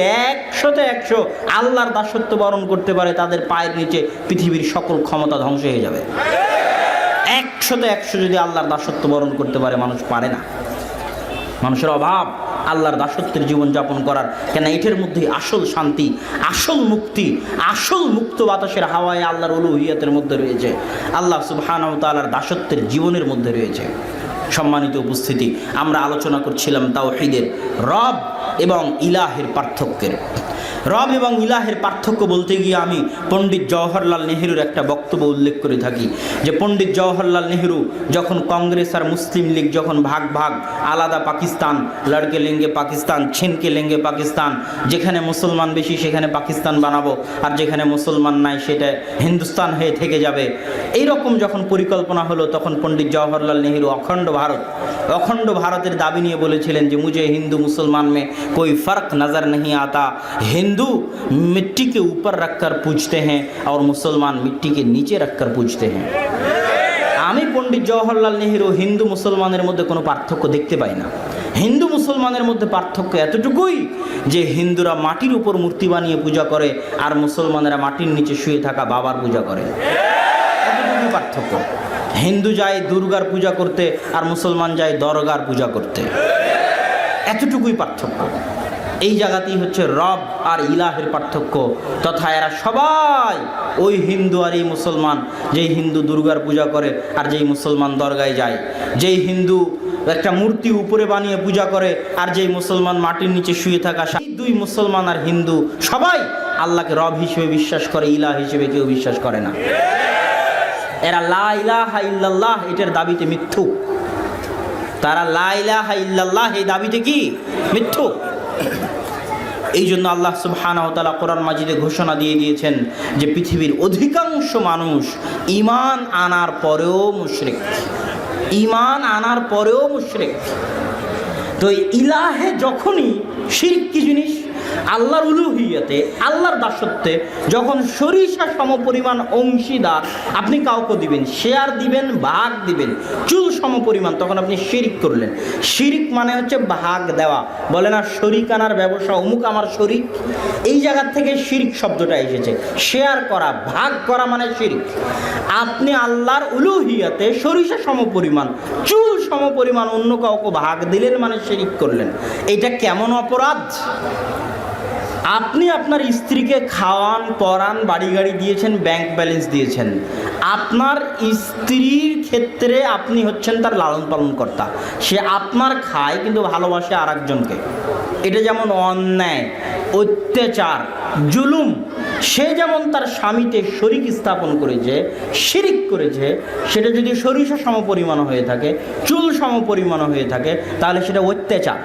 100-তে 100 আল্লাহর দাসত্ব বরণ করতে পারে, তাদের পায়ের নিচে পৃথিবীর সকল ক্ষমতা ধ্বংস হয়ে যাবে। 100-তে 100 যদি আল্লাহর দাসত্ব বরণ করতে পারে, মানুষ পারে না। মানুষের অভাব আল্লাহর দাসত্বের জীবনযাপন করার, কেন এটার মধ্যেই আসল শান্তি, আসল মুক্তি, আসল মুক্ত বাতাসের হাওয়ায় আল্লাহর উলুহিয়াতের মধ্যে রয়েছে, আল্লাহ সুবহানাহু ওয়া তাআলার দাসত্বের জীবনের মধ্যে রয়েছে। সম্মানিত উপস্থিতি, আমরা আলোচনা করছিলাম তাওহীদের, রব এবং ইলাহের পার্থক্যের। রব এবং ইলাহের পার্থক্য বলতে গিয়ে আমি পণ্ডিত জওহরলাল নেহরুর একটা বক্তব্য উল্লেখ করে থাকি, যে পণ্ডিত জওহরলাল নেহরু যখন কংগ্রেস আর মুসলিম লীগ যখন ভাগ ভাগ, আলাদা পাকিস্তান, লড়কে লেঙ্গে পাকিস্তান, ছিনকে লেঙ্গে পাকিস্তান, যেখানে মুসলমান বেশি সেখানে পাকিস্তান বানাবো, আর যেখানে মুসলমান নাই সেটা হিন্দুস্তান হয়ে থেকে যাবে, এইরকম যখন পরিকল্পনা হলো, তখন পণ্ডিত জওহরলাল নেহরু অখণ্ড ভারতের দাবি নিয়ে বলেছিলেন যে মুঝে হিন্দু মুসলমান में कोई फ़र्क नज़र नहीं आता, हिंदू मिट्टी के ऊपर रखकर पूजते हैं और मुसलमान मिट्टी के नीचे रखकर पूजते हैं। আমি পণ্ডিত জওহরলাল নেহরু হিন্দু মুসলমানের মধ্যে কোনো পার্থক্য দেখতে পাই না। হিন্দু মুসলমানের মধ্যে পার্থক্য এতটুকুই যে হিন্দুরা মাটির উপর মূর্তি বানিয়ে পূজা করে, আর মুসলমানেরা মাটির নিচে শুয়ে থাকা বাবার পূজা করে। এতটুকুই পার্থক্য। হিন্দু যায় দুর্গার পূজা করতে, আর মুসলমান যায় দরগার পূজা করতে। এতটুকুই পার্থক্য। এই জায়গাতেই হচ্ছে রব আর ইলাহের পার্থক্য। তথা এরা সবাই ওই হিন্দু আর এই মুসলমান, যেই হিন্দু দুর্গার পূজা করে আর যেই মুসলমান দরগায় যায়, যেই হিন্দু একটা মূর্তি উপরে বানিয়ে পূজা করে আর যেই মুসলমান মাটির নিচে শুয়ে থাকা, সেই দুই মুসলমান আর হিন্দু সবাই আল্লাহকে রব হিসেবে বিশ্বাস করে, ইলাহ হিসেবে কেউ বিশ্বাস করে না। এরা লা ইলাহা ইল্লাল্লাহ এটার দাবিতে মিথ্যুক। তারা লা ইলাহা ইল্লাল্লাহ এই দাবিতে কি মিথ্যুক। এই জন্য আল্লাহ সুবহানাহু ওয়া তাআলা কোরআন মাজিদে ঘোষণা দিয়ে দিয়েছেন যে পৃথিবীর অধিকাংশ মানুষ ঈমান আনার পরেও মুশরিক, ঈমান আনার পরেও মুশরিক। তো ইলাহে যখনই শিরক কি জিনিস, আল্লাহর উলুহিয়াতে, আল্লাহর দাসত্বে যখন সরিষা সমপরিমাণ অংশীদার আপনি কাউকে দিবেন, শেয়ার দিবেন, ভাগ দিবেন, চুল সমপরিমাণ, তখন আপনি শিরিক করলেন। শিরিক মানে হচ্ছে ভাগ দেওয়া। বলে না শরিক আনার ব্যবসা, অমুক আমার শরিক, এই জায়গার থেকে শিরিক শব্দটা এসেছে। শেয়ার করা, ভাগ করা মানে শিরিক। আপনি আল্লাহর উলুহিয়াতে সরিষা সমপরিমাণ, চুল সমপরিমাণ অন্য কাউকে ভাগ দিলেন মানে শিরিক করলেন। এটা কেমন অপরাধ? আপনি আপনার স্ত্রীকে খাওয়ান, পরান, বাড়ি গাড়ি দিয়েছেন, ব্যাংক ব্যালেন্স দিয়েছেন। আপনার স্ত্রীর ক্ষেত্রে আপনি হচ্ছেন তার লালন পালন কর্তা। সে আপনার খায় কিন্তু ভালোবাসে আর একজনকে। এটা যেমন অন্যায়, অত্যাচার, জুলুম। সে যেমন তার স্বামীতে শরিক স্থাপন করেছে, শিরিক করেছে, সেটা যদি সরিষা সমপরিমাণ হয়ে থাকে, চুল সমপরিমাণ হয়ে থাকে, তাহলে সেটা অত্যাচার।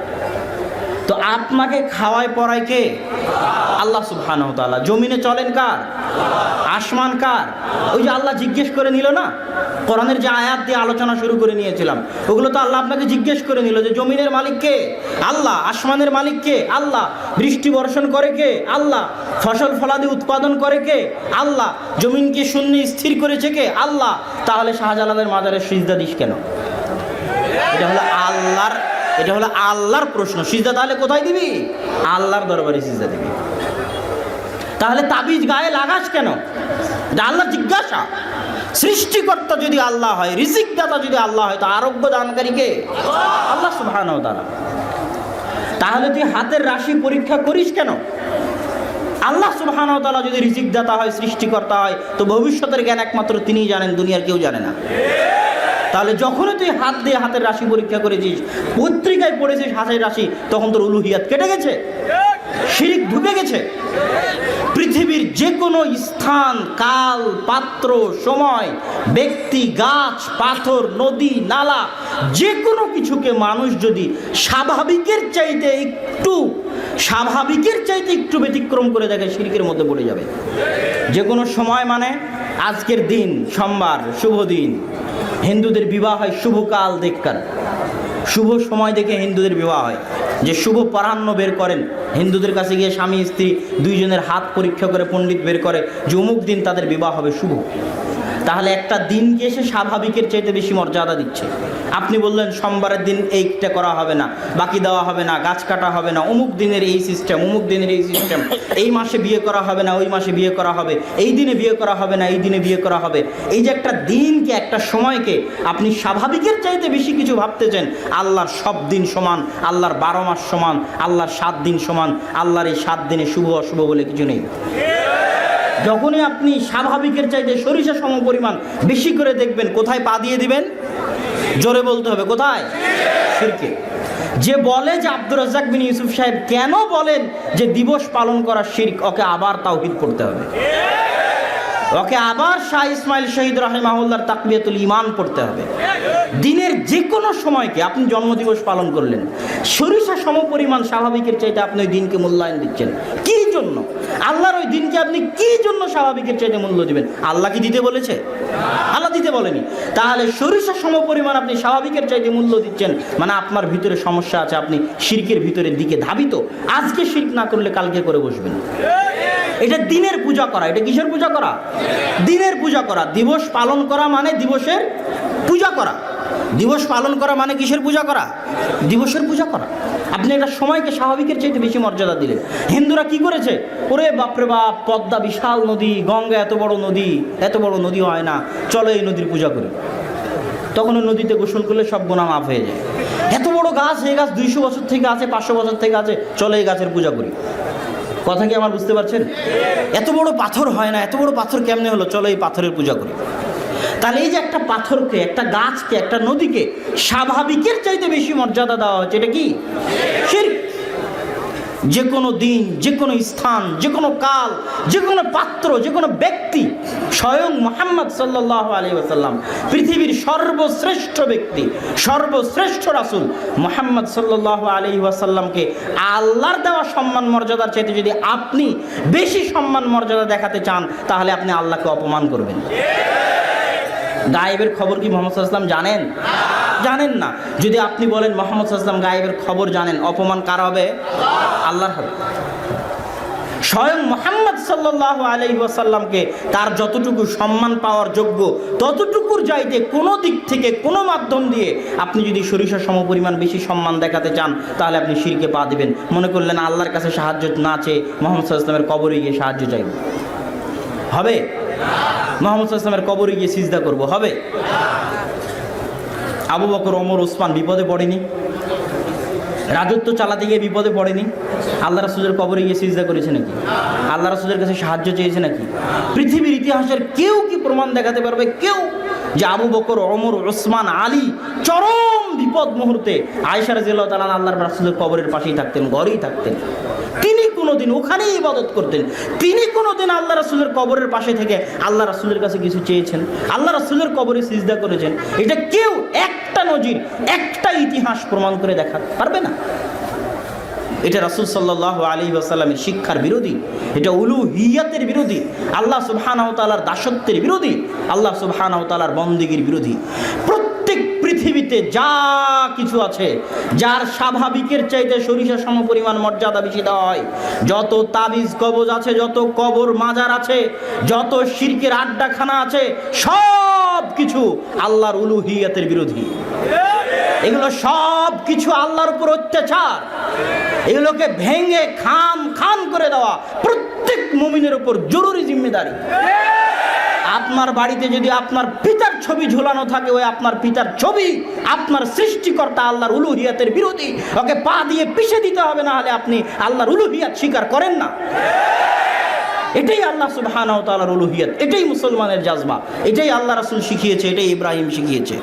তো আপনাকে খাওয়ায় পড়ায় কে? আল্লাহ সুবহানাহু ওয়া তাআলা। জমিনে চলেন কার? আসমান কার? ওই যে আল্লাহ জিজ্ঞেস করে নিল না, কোরআনের যে আয়াত দিয়ে আলোচনা শুরু করে নিয়েছিলাম, ওগুলো তো আল্লাহ আপনাকে জিজ্ঞেস করে নিল যে জমিনের মালিক কে? আল্লাহ। আসমানের মালিক কে? আল্লাহ। বৃষ্টি বর্ষণ করে কে? আল্লাহ। ফসল ফলাদি উৎপাদন করে কে? আল্লাহ। জমিনকে শূন্য স্থির করেছে কে? আল্লাহ। তাহলে শাহজালালের মাজারে সিজদা দিস কেন? এটা হলো আল্লাহর প্রশ্ন। সিজদা তাহলে কোথায় দিবি? আল্লাহর দরবারে সিজদা দিবি। তাহলে তাবিজ গায়ে লাগাস কেন? এটা আল্লাহ জিজ্ঞাসা। সৃষ্টিকর্তা যদি আল্লাহ হয়, রিজিক দাতা যদি আল্লাহ হয়, তো আরোগ্য দানকারী কে? আল্লাহ সুবহানাহু ওয়া তাআলা। তাহলে তুই হাতের রাশি পরীক্ষা করিস কেন? আল্লাহ সুবহানাহু ওয়া তাআলা যদি রিজিক দাতা হয়, সৃষ্টিকর্তা হয়, তো ভবিষ্যতের জ্ঞান একমাত্র তিনিই জানেন, দুনিয়ার কেউ জানে না। তাহলে যখনই তুই হাত দিয়ে হাতের রাশি পরীক্ষা করেছিস, পত্রিকায় পড়েছিস হাতের রাশি, তখন তোর উলুহিয়াত কেটে গেছে, শিরক ঢুকে গেছে। পৃথিবীর যে কোনো স্থান, কাল, পাত্র, সময়, ব্যক্তি, গাছ, পাথর, নদী, নালা, যে কোনো কিছুকে মানুষ যদি স্বাভাবিকের চাইতে একটু ব্যতিক্রম করে দেখে, শিরকের মধ্যে পড়ে যাবে। যে কোনো সময় মানে আজকের দিন সোমবার, শুভ দিন, হিন্দুদের বিবাহ হয় শুভকাল দেখকার, শুভ সময় দেখে হিন্দুদের বিবাহ হয়। যে শুভ পরাহ্ন বের করেন, হিন্দুদের কাছে গিয়ে স্বামী স্ত্রী দুইজনের হাত পরীক্ষা করে পণ্ডিত বের করে যে অমুক দিন তাদের বিবাহ হবে শুভ। তাহলে একটা দিনকে এসে স্বাভাবিকের চাইতে বেশি মর্যাদা দিচ্ছে। আপনি বললেন সোমবারের দিন এইটা করা হবে না, বাকি দেওয়া হবে না, গাছ কাটা হবে না, অমুক দিনের এই সিস্টেম, অমুক দিনের এই সিস্টেম, এই মাসে বিয়ে করা হবে না, ওই মাসে বিয়ে করা হবে, এই দিনে বিয়ে করা হবে না, এই দিনে বিয়ে করা হবে। এই যে একটা দিনকে, একটা সময়কে আপনি স্বাভাবিকের চাইতে বেশি কিছু ভাবতেছেন। আল্লাহর সব দিন সমান, আল্লাহর 12 মাস সমান, আল্লাহর 7 দিন সমান, আল্লাহর এই 7 দিনে শুভ অশুভ বলে কিছু নেই। যখনই আপনি স্বাভাবিকের চাইতে সরিষা সম পরিমাণ বেশি করে দেখবেন, কোথায় পা দিয়ে দিবেন? জোরে বলতে হবে, কোথায়? শিরকে। যে বলে যে আব্দুর রাজ্জাক বিন ইউসুফ সাহেব কেন বলেন যে দিবস পালন করা শিরক, ওকে আবার তাওহীদ পড়তে হবে, ওকে আবার শাহ ইসমাইল শহীদ রাহিমাহুল্লাহর তাকবিয়াতুল ঈমান পড়তে হবে। দিনের যে কোনো সময়কে আপনি জন্মদিবস পালন করলেন, সরিষা সম পরিমাণ স্বাভাবিকের চাইতে আপনি ওই দিনকে মূল্যায়ন দিচ্ছেন। কি জন্য? আল্লাহর ওই দিনকে আপনি কি জন্য স্বাভাবিকের চাইতে মূল্য দিবেন? আল্লাহ কি দিতে বলেছে? আল্লাহ দিতে বলেনি। তাহলে সরিষা সম পরিমাণ আপনি স্বাভাবিকের চাইতে মূল্য দিচ্ছেন, মানে আপনার ভিতরে সমস্যা আছে, আপনি শিরকের ভিতরের দিকে ধাবিত। আজকে শিরক না করলে কালকে করে বসবেন। এটা দিনের পূজা করা। এটা কিসের পূজা করা? দিনের পূজা করা। দিবস পালন করা মানে দিবসের পূজা করা। দিবস পালন করা মানে কিসের পূজা করা? দিবসের পূজা করা। আপনি একটা সময়কে স্বাভাবিকের চাইতে বেশি মর্যাদা দিলেন। হিন্দুরা কি করেছে? ওরে বাপরে বাপ, পদ্মা বিশাল নদী, গঙ্গা এত বড় নদী, এত বড় নদী হয় না, চলো এই নদীর পূজা করি। তখন ওই নদীতে গোসল করলে সব গুনাহ মাফ হয়ে যায়। এত বড় গাছ, এই গাছ 200 বছর থেকে আছে, 500 বছর থেকে আছে, চলো এই গাছের পূজা করি। কথা কি আমার বুঝতে পারছেন? এত বড় পাথর হয় না, এত বড় পাথর কেমনে হলো, চলো এই পাথরের পূজা করি। তাহলে এই যে একটা পাথরকে, একটা গাছকে, একটা নদীকে স্বাভাবিকের চাইতে বেশি মর্যাদা দেওয়া হচ্ছে, এটা কি? শিরক। যে কোনো দিন, যে কোনো স্থান, যে কোনো কাল, যে কোনো পাত্র, যে কোনো ব্যক্তি, স্বয়ং মুহাম্মদ সাল্লাল্লাহু আলাইহি ওয়াসাল্লাম, পৃথিবীর সর্বশ্রেষ্ঠ ব্যক্তি, সর্বশ্রেষ্ঠ রাসূল মুহাম্মদ সাল্লাল্লাহু আলাইহি ওয়াসাল্লামকে আল্লাহর দেওয়া সম্মান মর্যাদার চাইতে যদি আপনি বেশি সম্মান মর্যাদা দেখাতে চান, তাহলে আপনি আল্লাহকে অপমান করবেন। গায়েবের খবর কি মুহাম্মদ সাল্লাল্লাহু আলাইহি ওয়াসাল্লাম জানেন? জানেন না। যদি আপনি বলেন মুহাম্মদ সাল্লাল্লাহু আলাইহি ওয়াসাল্লাম গায়েবের খবর জানেন, অপমান কার হবে? আল্লাহর হবে। স্বয়ং মুহাম্মদ সাল্লাল্লাহু আলাইহি ওয়াসাল্লামকে তার যতটুকু সম্মান পাওয়ার যোগ্য, ততটুকুর চাইতে কোনো দিক থেকে, কোনো মাধ্যম দিয়ে আপনি যদি সরিষা সমপরিমাণ বেশি সম্মান দেখাতে চান, তাহলে আপনি শিরকে পা দিবেন। মনে করলেন আল্লাহর কাছে সাহায্য না চেয়ে মুহাম্মদ সাল্লাল্লাহু আলাইহি ওয়াসাল্লামের কবরে গিয়ে সাহায্য চাইব, হবে? মুহাম্মদ সাল্লাল্লাহু আলাইহি ওয়াসাল্লামের কবরে গিয়ে সিজদা করব, হবে? আবু বকর, ওমর, ওসমান বিপদে পড়েনি? রাজত্ব চালাতে গিয়ে বিপদে পড়েনি? আল্লাহ রাসূলের কবরে গিয়ে সিজদা করেছে নাকি? আল্লাহ রাসূলের কাছে সাহায্য চেয়েছে নাকি? পৃথিবীর ইতিহাসের কেউ কি প্রমাণ দেখাতে পারবে? কেউ যে আবু বকর, ওমর, ওসমান, আলী চরম বিপদ মুহূর্তে আয়েশা রাদিয়াল্লাহু তাআলা আল্লাহর রাসূলের কবরের পাশেই থাকতেন, ঘরেই থাকতেন, তিনি কোনোদিন ওখানেই ইবাদত করতেন, তিনি কোনোদিন আল্লাহ রাসূলের কবরের পাশে থেকে আল্লাহ রাসূলের কাছে কিছু চেয়েছেন, আল্লাহ রাসূলের কবরে সিজদা করেছেন? এটা কেউ একটা নজির, একটা ইতিহাস প্রমাণ করে দেখাতে পারবে না। এটা রাসূল সাল্লাল্লাহু আলাইহি ওয়াসাল্লামের শিক্ষার বিরোধী, এটা উলুহিয়াতের বিরোধী, আল্লাহ সুবহানাহু ওয়া তাআলার দাসত্বের বিরোধী, আল্লাহ সুবহানাহু ওয়া তাআলার বন্দেগীর বিরোধী। প্রত্যেক পৃথিবীতে যা কিছু আছে, যার স্বাভাবিকের চাইতে সরিষা সমপরিমাণ মর্যাদা বেশি দেওয়া হয়, যত তাবিজ কবজ আছে, যত কবর মাজার আছে, যত শিরকের আড্ডাখানা আছে, সব কিছু আল্লাহর উলুহিয়াতের বিরোধী। এগুলো সব কিছু আল্লাহর উপর অত্যাচার। এগুলোকে ভেঙে খান খান করে দেওয়া প্রত্যেক মুমিনের উপর জরুরি জিম্মেদারি। আপনার বাড়িতে যদি আপনার পিতার ছবি ঝুলানো থাকে, ওই আপনার পিতার ছবি আপনার সৃষ্টিকর্তা আল্লাহর উলুহিয়াতের বিরোধী, ওকে পা দিয়ে পিষে দিতে হবে, না হলে আপনি আল্লাহর উলুহিয়াত স্বীকার করেন না। এটাই আল্লাহ সুবহানাহু ওয়া তাআলার উলুহিয়াত, এটাই মুসলমানের জাজবা, এটাই আল্লাহ রাসূল শিখিয়েছে, এটাই ইব্রাহিম শিখিয়েছে।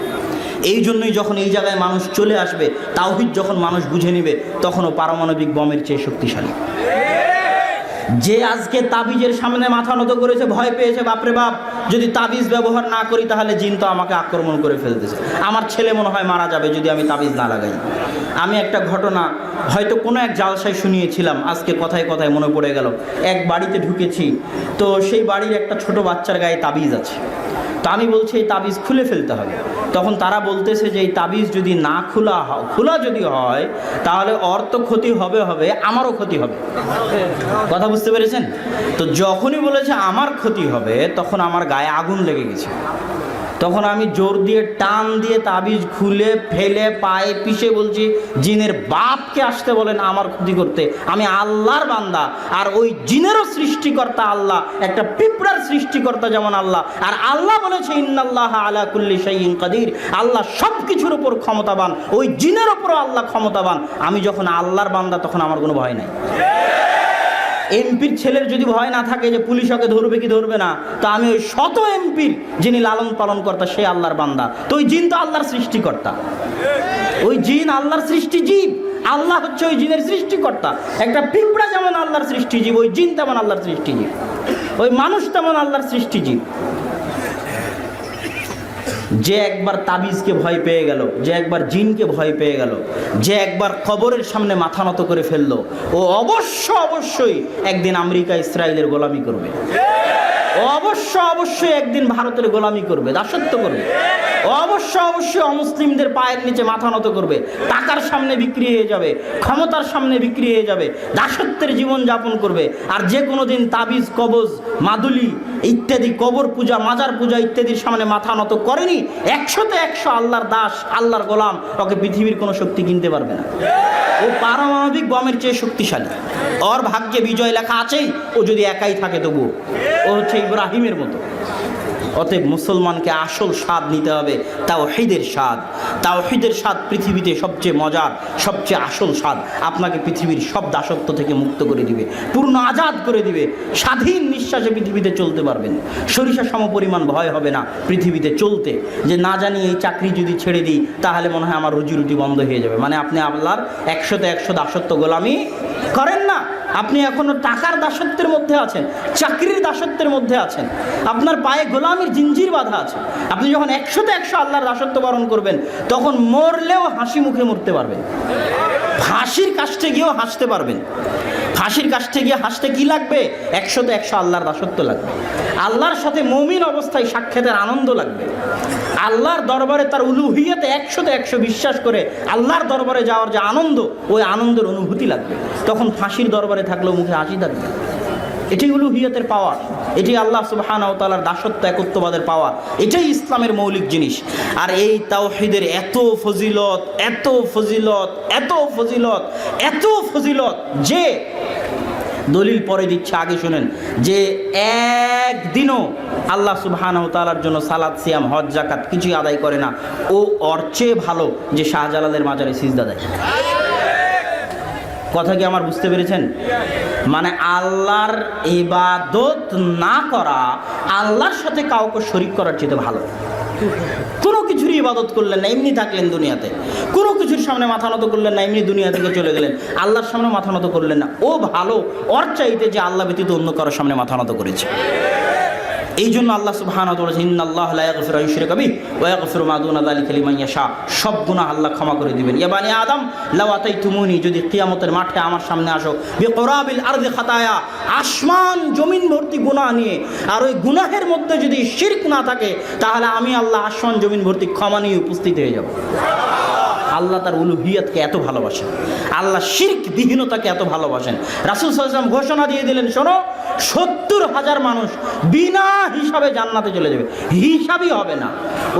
এই জন্যই যখন এই জায়গায় মানুষ চলে আসবে, তাওহীদ যখন মানুষ বুঝে নেবে, তখনও পারমাণবিক বমের চেয়ে শক্তিশালী। যে আজকে তাবিজের সামনে মাথা নত করেছে, ভয় পেয়েছে, বাপরে বাপ যদি তাবিজ ব্যবহার না করি তাহলে জিন তো আমাকে আক্রমণ করে ফেলতেছে, আমার ছেলে মনে হয় মারা যাবে যদি আমি তাবিজ না লাগাই। আমি একটা ঘটনা হয়তো কোনো এক জালসায় শুনিয়েছিলাম, আজকে কথায় কথায় মনে পড়ে গেল। এক বাড়িতে ঢুকেছি, তো সেই বাড়ির একটা ছোট বাচ্চার গায়ে তাবিজ আছে। তো আমি বলছি এই তাবিজ খুলে ফেলতে হবে। তখন তারা বলতেছে যে এই তাবিজ যদি না খোলা যদি হয় তাহলে ওর তো ক্ষতি হবে, আমারও ক্ষতি হবে। কথা বুঝতে পেরেছেন? তো যখনই বলেছে আমার ক্ষতি হবে, তখন আমার গায়ে আগুন লেগে গেছে। তখন আমি জোর দিয়ে টান দিয়ে তাবিজ খুলে ফেলে পায়ে পিষে বলছি, জিনের বাপকে আসতে বলেন আমার ক্ষতি করতে, আমি আল্লাহর বান্দা, আর ওই জিনেরও সৃষ্টিকর্তা আল্লাহ, একটা পিঁপড়ার সৃষ্টিকর্তা যেমন আল্লাহ, আর আল্লাহ বলেছে ইন্নাল্লাহা আলা কুল্লি শাইইন কাদির, আল্লাহ সব কিছুর উপর ক্ষমতাবান, ওই জিনের উপরও আল্লাহ ক্ষমতাবান। আমি যখন আল্লাহর বান্দা তখন আমার কোনো ভয় নাই। এমপির ছেলের যদি ভয় না থাকে যে পুলিশ ওকে ধরবে কি ধরবে না, তো আমি ওই শত এমপির যিনি লালন পালন কর্তা সে আল্লাহর বান্দা। তো ওই জিন তো আল্লাহর সৃষ্টিকর্তা, ওই জিন আল্লাহর সৃষ্টিজীব, আল্লাহ হচ্ছে ওই জিনের সৃষ্টিকর্তা। একটা পিঁপড়া যেমন আল্লাহর সৃষ্টিজীব, ওই জিন তেমন আল্লাহর সৃষ্টিজীব, ওই মানুষ তেমন আল্লাহর সৃষ্টিজীব। যে একবার তাবিজকে ভয় পেয়ে গেল, যে একবার জিনকে ভয় পেয়ে গেল, যে একবার কবরের সামনে মাথা নত করে ফেললো, ও অবশ্যই একদিন আমেরিকা ইসরায়েলের গোলামি করবে, অবশ্যই একদিন ভারতের গোলামি করবে, দাসত্ব করবে, অবশ্যই অমুসলিমদের পায়ের নিচে মাথা নত করবে, টাকার সামনে বিক্রি হয়ে যাবে, ক্ষমতার সামনে বিক্রি হয়ে যাবে, দাসত্বের জীবন যাপন করবে। আর যে কোনো দিন তাবিজ, কবজ, মাদুলি ইত্যাদি, কবর পূজা, মাজার পূজা ইত্যাদির সামনে মাথা নত করেনি, 100তে 100 আল্লাহর দাস, আল্লাহর গোলাম, ওকে পৃথিবীর কোনো শক্তি কিনতে পারবে না। ও পারমাণবিক বমের চেয়ে শক্তিশালী, ওর ভাগ্যে বিজয় লেখা আছেই, ও যদি একাই থাকে তবুও ও হচ্ছে ইব্রাহিমের মতো। অতএব মুসলমানকে আসল স্বাদ নিতে হবে, তাওহীদের স্বাদ। তাওহীদের স্বাদ পৃথিবীতে সবচেয়ে মজার, সবচেয়ে আসল স্বাদ। আপনাকে পৃথিবীর সব দাসত্ব থেকে মুক্ত করে দিবে, পূর্ণ আজাদ করে দিবে, স্বাধীন নিঃশ্বাসে পৃথিবীতে চলতে পারবেন। সরিষা সমপরিমাণ ভয় হবে না পৃথিবীতে চলতে, যে না জানি এই চাকরি যদি ছেড়ে দিই তাহলে মনে হয় আমার রুজি রুটি বন্ধ হয়ে যাবে। মানে আপনি আল্লাহর 100তে 100 দাসত্ব গোলামি করেন না, আপনি এখনো টাকার দাসত্বের মধ্যে আছেন, চাকরির দাসত্বের মধ্যে আছেন, আপনার পায়ে গোলামির জিঞ্জির বাঁধা আছে। আপনি যখন 100তে 100 আল্লাহর দাসত্ব বরণ করবেন, তখন মরলেও হাসি মুখে মরতে পারবেন, ফাঁসির কাছে গিয়েও হাসতে পারবেন। ফাঁসির কাছে গিয়ে হাসতে কি লাগবে? 100তে 100 আল্লাহর দাসত্ব লাগবে, আল্লাহর সাথে মুমিন অবস্থায় সাক্ষাতের আনন্দ লাগবে, আল্লাহর দরবারে তার উলুহিয়তে 100তে 100 বিশ্বাস করে আল্লাহর দরবারে যাওয়ার যে আনন্দ, ওই আনন্দের অনুভূতি লাগবে। তখন ফাঁসির দরবারে থাকলেও মুখে হাসি থাকবে। এটাই উলুহিয়তের পাওয়ার, এটাই আল্লাহ সুবহানাহু ওয়া তাআলার দাসত্ব, একত্ববাদের পাওয়ার, এটাই ইসলামের মৌলিক জিনিস। আর এই তাওহীদের এত ফজিলত, এত ফজিলত, এত ফজিলত, এত ফজিলত, যে দলিল পরে দিচ্ছে, আগে শুনেন, যে একদিনও আল্লাহ সুবহানাহু ওয়া তাআলার জন্য সালাত, সিয়াম, হজ, যাকাত কিছুই আদায় করে না, ও ওর চেয়ে ভালো যে শাহজালালের মাজারে সিজদা দেয়। কথা কি আমার বুঝতে পেরেছেন? মানে আল্লাহর ইবাদত না করা আল্লাহর সাথে কাউকে শরীক করার চেয়ে ভালো। কোনো কিছুরই ইবাদত করলেন না, এমনি থাকলেন দুনিয়াতে, কোনো কিছুর সামনে মাথা নত করলেন না, এমনি দুনিয়া থেকে চলে গেলেন, আল্লাহর সামনে মাথা নত করলেন না, ও ভালো ওর চাইতে যে আল্লাহ ব্যতীত অন্য কারোর সামনে মাথা নত করেছে। এই জন্য আল্লাহ সুবহানাহু ওয়া তাআলা বলেছেন, ইন্নাল্লাহা লা ইয়াগফিরু আন ইউশরাকা বিহি ওয়া ইয়াগফিরু মা দুনা যালিকা লিমান ইয়াশা। সব গুনাহ আল্লাহ ক্ষমা করে দিবেন। ইয়া বানি আদম লাউ আতাইতুমুনি, যদি কিয়ামতের মাঠে আমার সামনে আসো, বিকুরাবিল আরদি খাতায়া, আসমান জমিন ভর্তি গুনাহ নিয়ে, আর ওই গুনাহের মধ্যে যদি শিরক না থাকে, তাহলে আমি আল্লাহ আসমান জমিন ভর্তি ক্ষমা নিয়ে উপস্থিত হয়ে যাব। আল্লাহ তার উলুহিয়তকে এত ভালোবাসেন, আল্লাহ শিরক বিহীনতাকে এত ভালোবাসেন। রাসূল সাল্লাল্লাহু আলাইহি ওয়াসাল্লাম ঘোষণা দিয়ে দিলেন, শোনো, 70,000 মানুষ বিনা হিসাবে জান্নাতে চলে যাবে, হিসাবই হবে না।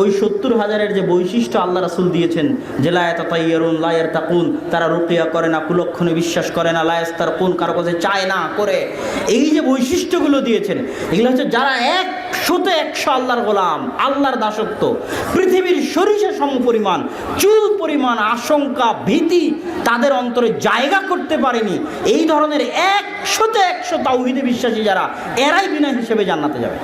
ওই 70,000-এর যে বৈশিষ্ট্য আল্লাহ রাসূল দিয়েছেন, যে লা ইয়াতাতায়্যারুন লা ইয়ারতাকুন, তারা রুকিয়া করে না, কুলক্ষণে বিশ্বাস করে না, লা ইয়াস্তারকুন, কারো কাছে চায় না করে, এই যে বৈশিষ্ট্যগুলো দিয়েছেন, এগুলো হচ্ছে যারা এক 100 আল্লাহর গোলাম, আল্লাহর দাসত্ব, পৃথিবীর সরিষা সম পরিমাণ, চুল পরিমাণ আশঙ্কা ভীতি তাদের অন্তরে জায়গা করতে পারেনি, এই ধরনের 100 তাওহীদে বিশ্বাসী যারা, এরাই বিনা হিসেবে জান্নাতে যাবে।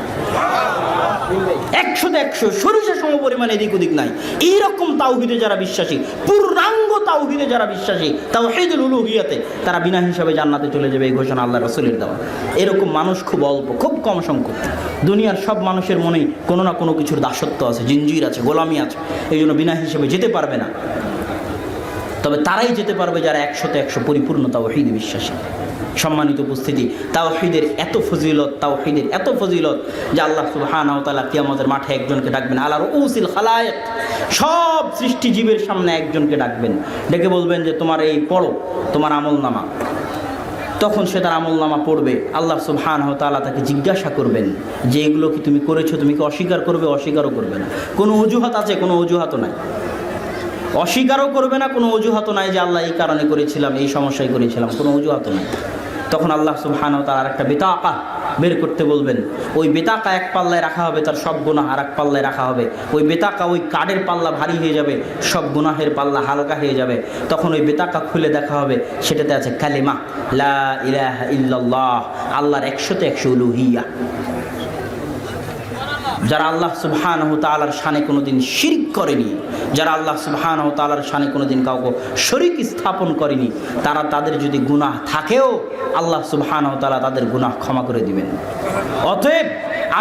100 সরিষা সম পরিমাণ এদিক ওদিক নাই। এইরকম তাওহীদে যারা বিশ্বাসী, পূর্ণাঙ্গ তাওহীদে যারা বিশ্বাসী, তাওহীদুল উলুহিয়াতে, তারা বিনা হিসাবে জান্নাতে চলে যাবে, এই ঘোষণা আল্লাহ রাসূলের দেওয়া। এরকম মানুষ খুব অল্প, খুব কম সংখ্যক। দুনিয়ার সব মানুষের মনেই কোনো না কোনো কিছুর দাসত্ব আছে, জিঞ্জির আছে, গোলামি আছে, এই জন্য বিনা হিসেবে যেতে পারবে না। তবে তারাই যেতে পারবে যারা 100 পরিপূর্ণ তাওহীদে বিশ্বাসী। সম্মানিত উপস্থিতি, তাওহীদের এত ফজিলত, তাওহীদের এত ফজিলত যে আল্লাহ সুবহানাহু ওয়া তাআলা কিয়ামতের মাঠে একজনকে ডাকবেন, আলা রুউসিল খালায়েক, সব সৃষ্টিজীবের সামনে একজনকে ডাকবেন, ডেকে বলবেন যে তোমার এই পড়ো, তোমার আমলনামা। তখন সে তার আমলনামা পড়বে। আল্লাহ সুবহানাহু ওয়া তাআলা তাকে জিজ্ঞাসা করবেন যে এগুলো কি তুমি করেছো, তুমি কি অস্বীকার করবে? অস্বীকারও করবে না। কোনো অজুহাত আছে? কোনো অজুহাতও নাই। অস্বীকারও করবে না, কোনো অজুহাতও নাই যে আল্লাহ এই কারণে করেছিলাম, এই সমস্যায় করেছিলাম, কোনো অজুহাতও নাই। তখন আল্লাহ সুবহানাহু ওয়া তাআলা একটা বিতাকা বের করতে বলবেন। ওই বেতাকা এক পাল্লায় রাখা হবে, তার সব গুনাহ আর এক পাল্লায় রাখা হবে। ওই বেতাকা, ওই কাঠের পাল্লা ভারী হয়ে যাবে, সব গুনাহের পাল্লা হালকা হয়ে যাবে। তখন ওই বেতাকা খুলে দেখা হবে, সেটাতে আছে কালিমা লা ইলাহা ইল্লাল্লাহ, আল্লাহর 100 উলুহিয়া। যারা আল্লাহ সুবহানাহু ওয়া তাআলার শানে কোনোদিন শিরক করেনি, যারা আল্লাহ সুবহানাহু ওয়া তাআলার শানে কোনোদিন কাউকে শরীক স্থাপন করেনি, তারা, তাদের যদি গুনাহ থাকেও আল্লাহ সুবহানাহু ওয়া তাআলা তাদের গুনাহ ক্ষমা করে দিবেন। অতএব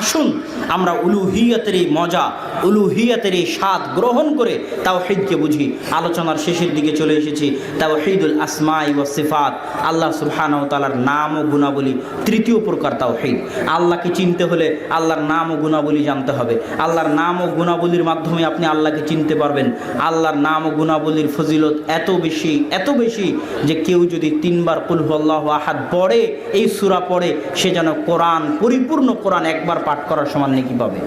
আসুন আমরা উলুহিয়াতের এই মজা, উলুহিয়াতের এই স্বাদ গ্রহণ করে তাওহীদকে বুঝি। আলোচনার শেষের দিকে চলে এসেছি। তাওহীদুল আসমাই ওয়াস সিফাত, আল্লাহ সুবহানাহু ওয়া তাআলার নাম ও গুণাবলী, তৃতীয় প্রকার তাওহীদ। আল্লাহকে চিনতে হলে আল্লাহর নাম ও গুণাবলী জানতে হবে। আল্লাহর নাম ও গুণাবলীর মাধ্যমে আপনি আল্লাহকে চিনতে পারবেন। আল্লাহর নাম ও গুণাবলীর ফজিলত এত বেশি, এত বেশি যে কেউ যদি 3 বার কুল হুয়াল্লাহু আহাদ পড়ে, এই সূরা পড়ে, সে যেন কোরআন, পরিপূর্ণ কোরআন একবার পাঠ করার সমান নেকি পাবে।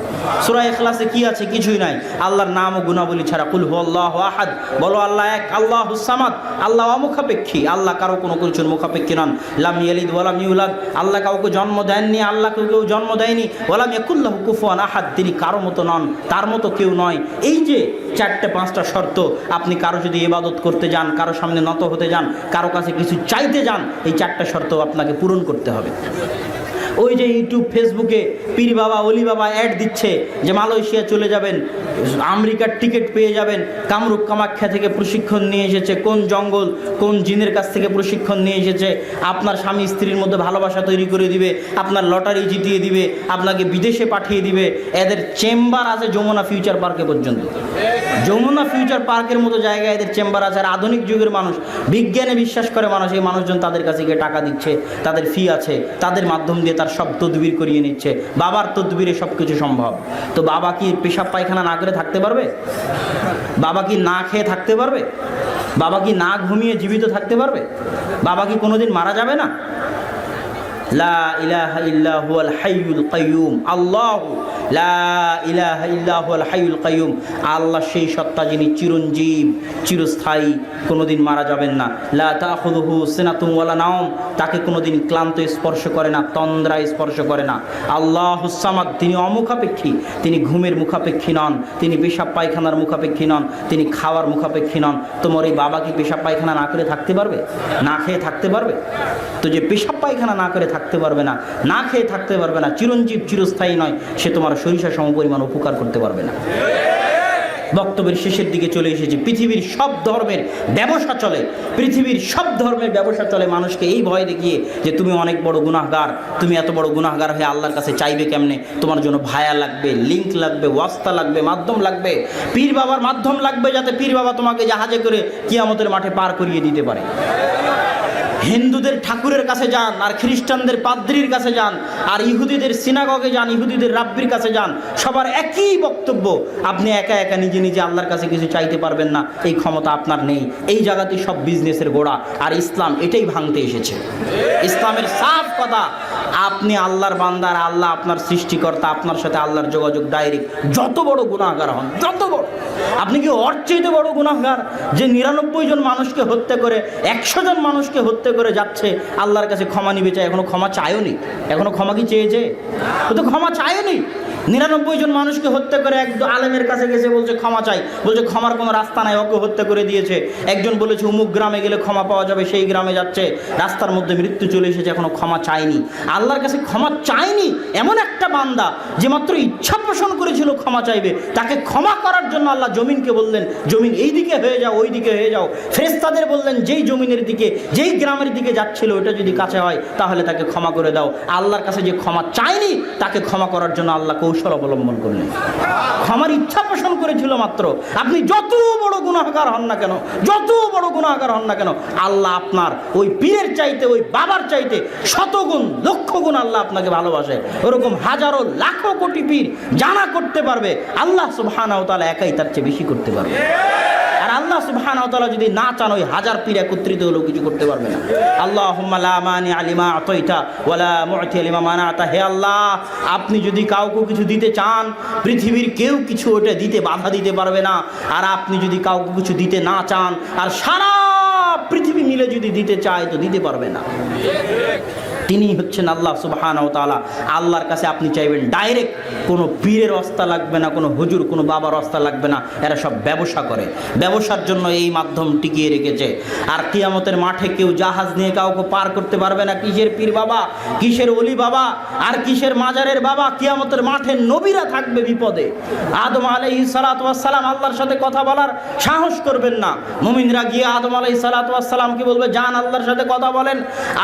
সূরা ইখলাসে কি আছে? কিছুই নাই। আল্লাহর নাম ও গুণাবলী ছাড়া কুল হুয়াল্লাহু আহাদ, বলো আল্লাহ এক, আল্লাহুস সামাদ, আল্লাহ অমুখাপেক্ষী, আল্লাহ কারো কোনো কিছুর মুখাপেক্ষী নন। লাম ইয়ালিদ ওয়া লাম ইউলাদ, আল্লাহ কাউকে জন্ম দেননি, আল্লাহকে কেউ জন্ম দেয়নি। ওয়া লাম ইয়াকুল লাহু কুফুয়ান আহাদ, তিনি কারো মতো নন, তার মতো কেউ নয়। এই যে 4-5টা শর্ত, আপনি কারো যদি ইবাদত করতে যান, কারো সামনে নত হতে যান, কারো কাছে কিছু চাইতে যান, এই 4টা শর্ত আপনাকে পূরণ করতে হবে। ওই যে ইউটিউব, ফেসবুকে পীর বাবা, অলি বাবা অ্যাড দিচ্ছে যে মালয়েশিয়া চলে যাবেন, আমেরিকার টিকিট পেয়ে যাবেন, কামরূপ কামাখ্যা থেকে প্রশিক্ষণ নিয়ে এসেছে, কোন জঙ্গল, কোন জিনের কাছ থেকে প্রশিক্ষণ নিয়ে এসেছে, আপনার স্বামী স্ত্রীর মধ্যে ভালোবাসা তৈরি করে দিবে, আপনার লটারি জিতিয়ে দিবে, আপনাকে বিদেশে পাঠিয়ে দিবে। এদের চেম্বার আছে যমুনা ফিউচার পার্কে পর্যন্ত। যমুনা ফিউচার পার্কের মতো জায়গায় এদের চেম্বার আছে। আর আধুনিক যুগের মানুষ, বিজ্ঞানে বিশ্বাস করে মানুষ, এই মানুষজন তাদের কাছে গিয়ে টাকা দিচ্ছে, তাদের ফি আছে, তাদের মাধ্যম দিয়ে তার সব তদবির করিয়ে নিচ্ছে। বাবার তদবিরে সব কিছু সম্ভব। তো বাবা কি পেশাব পায়খানা না করে থাকতে পারবে? বাবা কি না খেয়ে থাকতে পারবে? বাবা কি না ঘুমিয়ে জীবিত থাকতে পারবে? বাবা কি কোনোদিন মারা যাবে না? লা ইলাহা ইল্লা হুয়াল হাইয়ুল কাইয়ুম, আল্লাহু লা ইলাহা ইল্লা হুয়াল হাইয়ুল কাইয়ুম, আল্লাহ সেই সত্তা যিনি চিরঞ্জীব, চিরস্থায়ী, কোনোদিন মারা যাবেন না। লা তাখুযুহু সিনাতুন ওয়ালা নাওম, তাকে কোনোদিন ক্লান্ত স্পর্শ করে না, তন্দ্রা স্পর্শ করে না। আল্লাহুস সামাদ, তিনি অমুখাপেক্ষী, তিনি ঘুমের মুখাপেক্ষী নন, তিনি পেশাব পায়খানার মুখাপেক্ষী নন, তিনি খাওয়ার মুখাপেক্ষী নন। তোমার এই বাবা কি পেশাব পায়খানা না করে থাকতে পারবে? না খেয়ে থাকতে পারবে? তো যে পেশাব পায়খানা না করে থাকতে পারবে না, না খেয়ে থাকতে পারবে না, চিরঞ্জীব, চিরস্থায়ী নয়, সে তোমার সরিষা সমপরিমাণ উপকার করতে পারবে না। বক্তব্যের শেষের দিকে চলে এসেছি। পৃথিবীর সব ধর্মের ব্যবসা চলে, পৃথিবীর সব ধর্মের ব্যবসা চলে মানুষকে এই ভয় দেখিয়ে যে তুমি অনেক বড় গুনাহগার, তুমি এত বড় গুনাহগার হয়ে আল্লাহর কাছে চাইবে কেমনে? তোমার জন্য ভায়া লাগবে, লিঙ্ক লাগবে, ওয়াস্তা লাগবে, মাধ্যম লাগবে, পীর বাবার মাধ্যম লাগবে, যাতে পীর বাবা তোমাকে জাহাজে করে কিয়ামতের মাঠে পার করিয়ে দিতে পারে। হিন্দুদের ঠাকুরের কাছে যান, আর খ্রিস্টানদের পাদ্রির কাছে যান, আর ইহুদিদের সিনাগগে যান, ইহুদিদের রাব্বির কাছে যান, সবার একই বক্তব্য, আপনি একা একা নিজে নিজে আল্লাহর কাছে কিছু চাইতে পারবেন না, এই ক্ষমতা আপনার নেই। এই জায়গাতে সব বিজনেসের গোড়া। আর ইসলাম এটাই ভাঙতে এসেছে। ইসলামের সাফ কথা, আপনি আল্লাহর বান্দা, আর আল্লাহ আপনার সৃষ্টিকর্তা, আপনার সাথে আল্লাহর যোগাযোগ ডাইরেক্ট। যত বড় গুনাহগার হন, যত বড়, আপনি কি ওর চাইতে বড় গুনাহগার যে 99 জন মানুষকে হত্যা করে, 100 জন মানুষকে হত্যা করে যাচ্ছে, আল্লাহর কাছে ক্ষমা নিবে চায়? এখনো ক্ষমা চায়ও নি। এখনো ক্ষমা কি চেয়েছে? ও তো ক্ষমা চায়ও নি। 99 জন মানুষকে হত্যা করে এক আলেমের কাছে গেছে, বলছে ক্ষমা চাই, বলছে ক্ষমার কোনো রাস্তা নাই, ওকে হত্যা করে দিয়েছে। একজন বলেছে অমুক গ্রামে গেলে ক্ষমা পাওয়া যাবে, সেই গ্রামে যাচ্ছে, রাস্তার মধ্যে মৃত্যু চলে এসেছে, এখনো ক্ষমা চায়নি। আল্লাহর কাছে ক্ষমা চায়নি এমন একটা বান্দা যে মাত্র ইচ্ছা পোষণ করেছিল ক্ষমা চাইবে, তাকে ক্ষমা করার জন্য আল্লাহ জমিনকে বললেন, জমিন এই দিকে হয়ে যাও, ওই দিকে হয়ে যাও। ফেরেশতাদের বললেন, যেই জমিনের দিকে, যেই গ্রামের দিকে যাচ্ছিল ওটা যদি কাছে হয় তাহলে তাকে ক্ষমা করে দাও। আল্লাহর কাছে যে ক্ষমা চায়নি তাকে ক্ষমা করার জন্য আল্লাহ কৌশল অবলম্বন করলেন। ক্ষমার ইচ্ছা পোষণ করেছিল মাত্র। আপনি যত বড় গুনাহগার হন না কেন, যত বড় গুনাহগার হন না কেন, আল্লাহ আপনার ওই পীরের চাইতে, ওই বাবার চাইতে শতগুণ লক্ষ গুণ আল্লাহ আপনাকে ভালোবাসে। ওরকম হাজারো লাখো কোটি পীর জানা করতে পারবে, আল্লাহ সুবহানাহু ওয়া তাআলা একাই তার চেয়ে বেশি করতে পারবে। আর আল্লাহ সুবহানাহু ওয়া তাআলা যদি না চান ওই হাজার পীর একত্রিত হলেও কিছু করতে পারবে না। আল্লাহুম্মা লা মানি লিমা আতাইতা ওয়া লা মু'তি লিমা মানাতা। হে আল্লাহ, আপনি যদি কাউকে কিছু দিতে চান, পৃথিবীর কেউ কিছু ওটা দিতে বাধা দিতে পারবে না। আর আপনি যদি কাউকে কিছু দিতে না চান, আর সারা পৃথিবী মিলে যদি দিতে চায় তো দিতে পারবে না। তিনি হচ্ছেন আল্লাহ সুবহানাহু ওয়া তাআলা। আল্লাহর কাছে আপনি চাইবেন ডাইরেক্ট, কোনো পীরের রাস্তা লাগবে না, কোনো হুজুর, কোনো বাবার রাস্তা লাগবে না। এরা সব ব্যবসা করে, ব্যবসার জন্য এই মাধ্যম টিকিয়ে রেখেছে। আর কিয়ামতের মাঠে কেউ জাহাজ নিয়ে কাউকে পার করতে পারবে না। কিসের পীর বাবা, কিসের ওলি বাবা, আর কিসের মাজারের বাবা। কিয়ামতের মাঠে নবীরা থাকবে বিপদে। আদম আলাইহিস সালাতু ওয়াস সালাম আল্লাহর সাথে কথা বলার সাহস করবেন না। মুমিনরা গিয়ে আদম আলাইহিস সালাতু ওয়াস সালামকে বলবে, যান আল্লাহর সাথে কথা বলেন।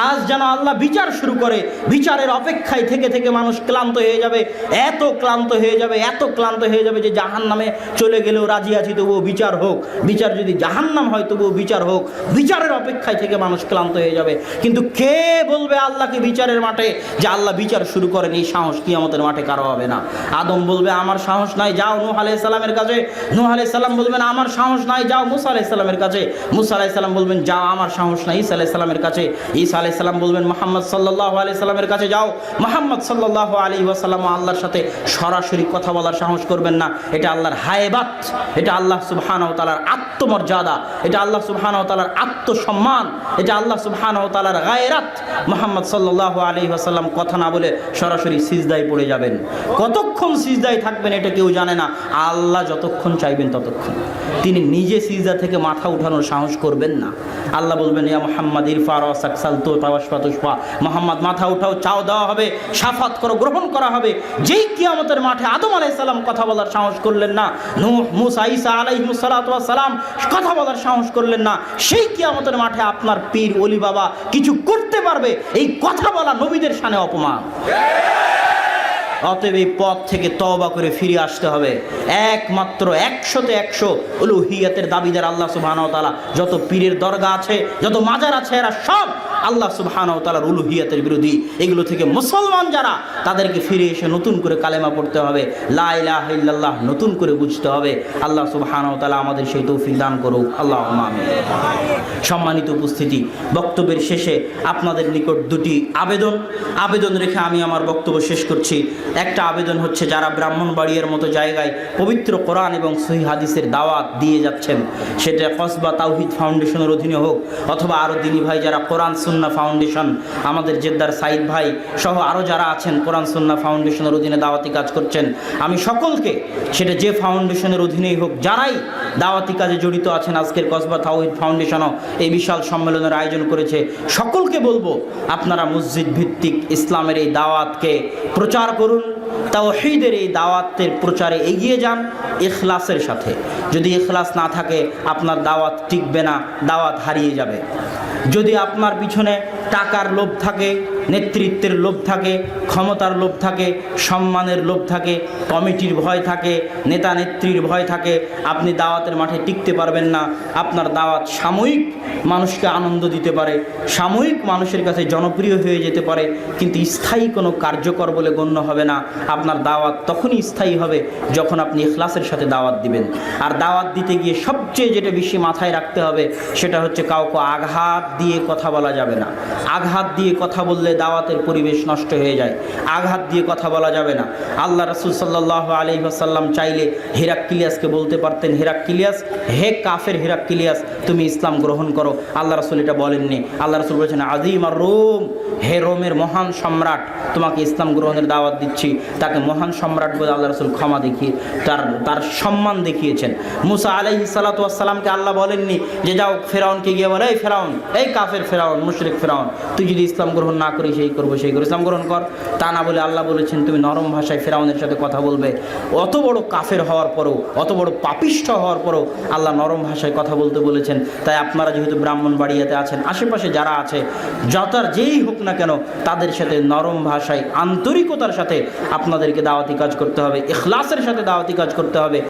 আজ যেন আল্লাহ বিচার শুরু করে, বিচারের অপেক্ষায় থেকে থেকে মানুষ ক্লান্ত হয়ে যাবে, এত ক্লান্ত হয়ে যাবে, এত ক্লান্ত হয়ে যাবে যে জাহান্নামে চলে গেলেও রাজি আছি, তবুও বিচার হোক। বিচার যদি জাহান্নাম হয় তবুও বিচার হোক। বিচারের অপেক্ষায় থেকে মানুষ ক্লান্ত হয়ে যাবে। কিন্তু কে বলবে আল্লাহকে বিচারের মাঠে যে আল্লাহ বিচার শুরু করেন? এই সাহস কিয়ামতের মাঠে কারো হবে না। আদম বলবে আমার সাহস নাই, যাও নূহ আলাইহিস সালামের কাছে। নূহ আলাইহিস সালাম বলবেন আমার সাহস নাই, যাও মুসা আলাইহিস সালামের কাছে। মুসা আলাইহিস সালাম বলবেন যাও আমার সাহস নাই, ঈসা আলাইহিস সালামের কাছে। ঈসা আলাইহিস সালাম বলবেন মুহাম্মদ সাল্লাল্লাহু আলাইহি সাল্লামের কাছে যাও। মুহাম্মদ সাল্লাল্লাহু আলাইহি ওয়াসাল্লাম আল্লাহর সাথে সরাসরি কথা বলার সাহস করবেন না। এটা আল্লাহর হায়বাত, এটা আল্লাহ সুবহানাহু ওয়া তাআলার আত্মমর্যাদা, এটা আল্লাহ সুবহানাহু ওয়া তাআলার আত্মসম্মান, এটা আল্লাহ সুবহানাহু ওয়া তাআলার গায়রাত। মুহাম্মদ সাল্লাল্লাহু আলাইহি ওয়াসাল্লাম কথা না বলে সরাসরি সিজদায় পড়ে যাবেন। কতক্ষণ সিজদায় থাকবেন এটা কেউ জানে না, আল্লাহ যতক্ষণ চাইবেন ততক্ষণ। তিনি নিজে সিজদা থেকে মাথা উঠানোর সাহস করবেন না। আল্লাহ বলবেন ইয়া মুহাম্মদ ইরফা রাসাক সালতু তাওয়াশফা তুশফা। মুহাম্মদ মাথা উঠাও, চাও দেওয়া হবে, শাফাত করো, গ্রহণ করা হবে। যেই কিয়ামতের মাঠে আদম আলাইহিস সালাম কথা বলার সাহস করলেন না, নূহ, মুসা, ঈসা আলাইহিস সালাতু ওয়াস সালাম কথা বলার সাহস করলেন না, সেই কিয়ামতের মাঠে আপনার পীর ওলি বাবা কিছু করতে পারবে? এই কথা বলা নবীদের শানে অপমান। অতএব এই পথ থেকে তওবা করে ফিরে আসতে হবে। একমাত্র 100তে 100 উলুহিয়াতের দাবিদার আল্লাহ সুবহানাহু ওয়া তাআলা। যত পীরের দরগা আছে, যত মাজার আছে, এরা সব আল্লাহ সুবহানাহু ওয়া তাআলার উলুহিয়াতের বিরোধী। এগুলো থেকে মুসলমান যারা, তাদেরকে ফিরে এসে নতুন করে কালেমা পড়তে হবে, লা ইলাহা ইল্লাল্লাহ নতুন করে বুঝতে হবে। আল্লাহ সুবহানাহু ওয়া তাআলা আমাদের সেই তৌফিক দান করুক। আল্লাহুম্মা আমিন। সম্মানিত উপস্থিতি, বক্তব্যের শেষে আপনাদের নিকট দুটি আবেদন রেখে আমি আমার বক্তব্য শেষ করছি। একটা আবেদন হচ্ছে, যারা ব্রাহ্মণবাড়িয়ার মতো জায়গায় পবিত্র কোরআন এবং সহিহ হাদিসের দাওয়াত দিয়ে যাচ্ছেন, সেটা কসবা তাওহীদ ফাউন্ডেশনের অধীনে হোক অথবা আরও দিনী ভাই যারা কোরআন সুন্নাহ ফাউন্ডেশন, আমাদের জেদ্দার সাইদ ভাই সহ আরও যারা আছেন কোরআন সুন্নাহ ফাউন্ডেশনের অধীনে দাওয়াতি কাজ করছেন, আমি সকলকে, সেটা যে ফাউন্ডেশনের অধীনেই হোক, যারাই দাওয়াতি কাজে জড়িত আছেন, আজকের কসবা তাওহীদ ফাউন্ডেশনও এই বিশাল সম্মেলনের আয়োজন করেছে, সকলকে বলবো আপনারা মসজিদ ভিত্তিক ইসলামের এই দাওয়াতকে প্রচার করুন। তাওহীদের এই দাওয়াতের প্রচারে এগিয়ে যান ইখলাসের সাথে। যদি ইখলাস না থাকে আপনার দাওয়াত টিকবে না, দাওয়াত হারিয়ে যাবে। যদি আপনার পিছনে টাকার লোভ থাকে, নেতৃত্বের লোভ থাকে, ক্ষমতার লোভ থাকে, সম্মানের লোভ থাকে, কমিটির ভয় থাকে, নেতা নেত্রীর ভয় থাকে, আপনি দাওয়াতের মাঠে টিকতে পারবেন না। আপনার দাওয়াত সাময়িক মানুষকে আনন্দ দিতে পারে, সাময়িক মানুষের কাছে জনপ্রিয় হয়ে যেতে পারে, কিন্তু স্থায়ী কোনো কার্যকর বলে গণ্য হবে না। আপনার দাওয়াত তখনই স্থায়ী হবে যখন আপনি ইখলাসের সাথে দাওয়াত দিবেন। আর দাওয়াত দিতে গিয়ে সবচেয়ে যেটা বেশি মাথায় রাখতে হবে সেটা হচ্ছে, কাউকে আঘাত দিয়ে কথা বলা যাবে না। আঘাত দিয়ে কথা বললে দাওয়াতের পরিবেশ নষ্ট হয়ে যায়। আঘাত দিয়ে কথা বলা যাবে না। আল্লাহ রাসূল সাল্লাল্লাহু আলাইহি ওয়াসাল্লাম চাইলে হিরাক্লিয়াসকে বলতে পারতেন, হিরাক্লিয়াস, হে কাফের হিরাক্লিয়াস, তুমি ইসলাম গ্রহণ করো। আল্লাহ রাসূল এটা বলেননি। আল্লাহ রাসূল বলেছেন, আযীম আর রোম, হে রোমের মহান সম্রাট, তোমাকে ইসলাম গ্রহণের দাওয়াত দিচ্ছি। তাকে মহান সম্রাট বলে আল্লাহ রাসূল ক্ষমা দেখিয়ে তার সম্মান দেখিয়েছেন। মুসা আলাইহিস সালাতু ওয়াস সালামকে আল্লাহ বলেননি যে যাও ফেরাউনকে গিয়ে বলে, এই ফেরাউন, এই কাফের ফেরাউন, মুশরিক ফেরাউন, তুই যদি ইসলাম গ্রহণ না করিস এই করবো সেই করবো, ইসলাম গ্রহণ কর। তা না বলে আল্লাহ বলেছেন তুমি নরম ভাষায় ফেরাউনের সাথে কথা বলবে। অত বড় কাফের হওয়ার পরেও, অত বড় পাপিষ্ঠ হওয়ার পরেও আল্লাহ নরম ভাষায় কথা বলতে বলেছেন। তাই আপনারা যেহেতু ব্রাহ্মণবাড়িয়াতে আছেন, আশেপাশে যারা আছে, যতার যেই হোক না কেন, তাদের সাথে নরম ভাষায় আন্তরিকতার সাথে আপনাদেরকে দাওয়াতি কাজ করতে হবে, ইখলাসের সাথে দাওয়াতি কাজ করতে হবে।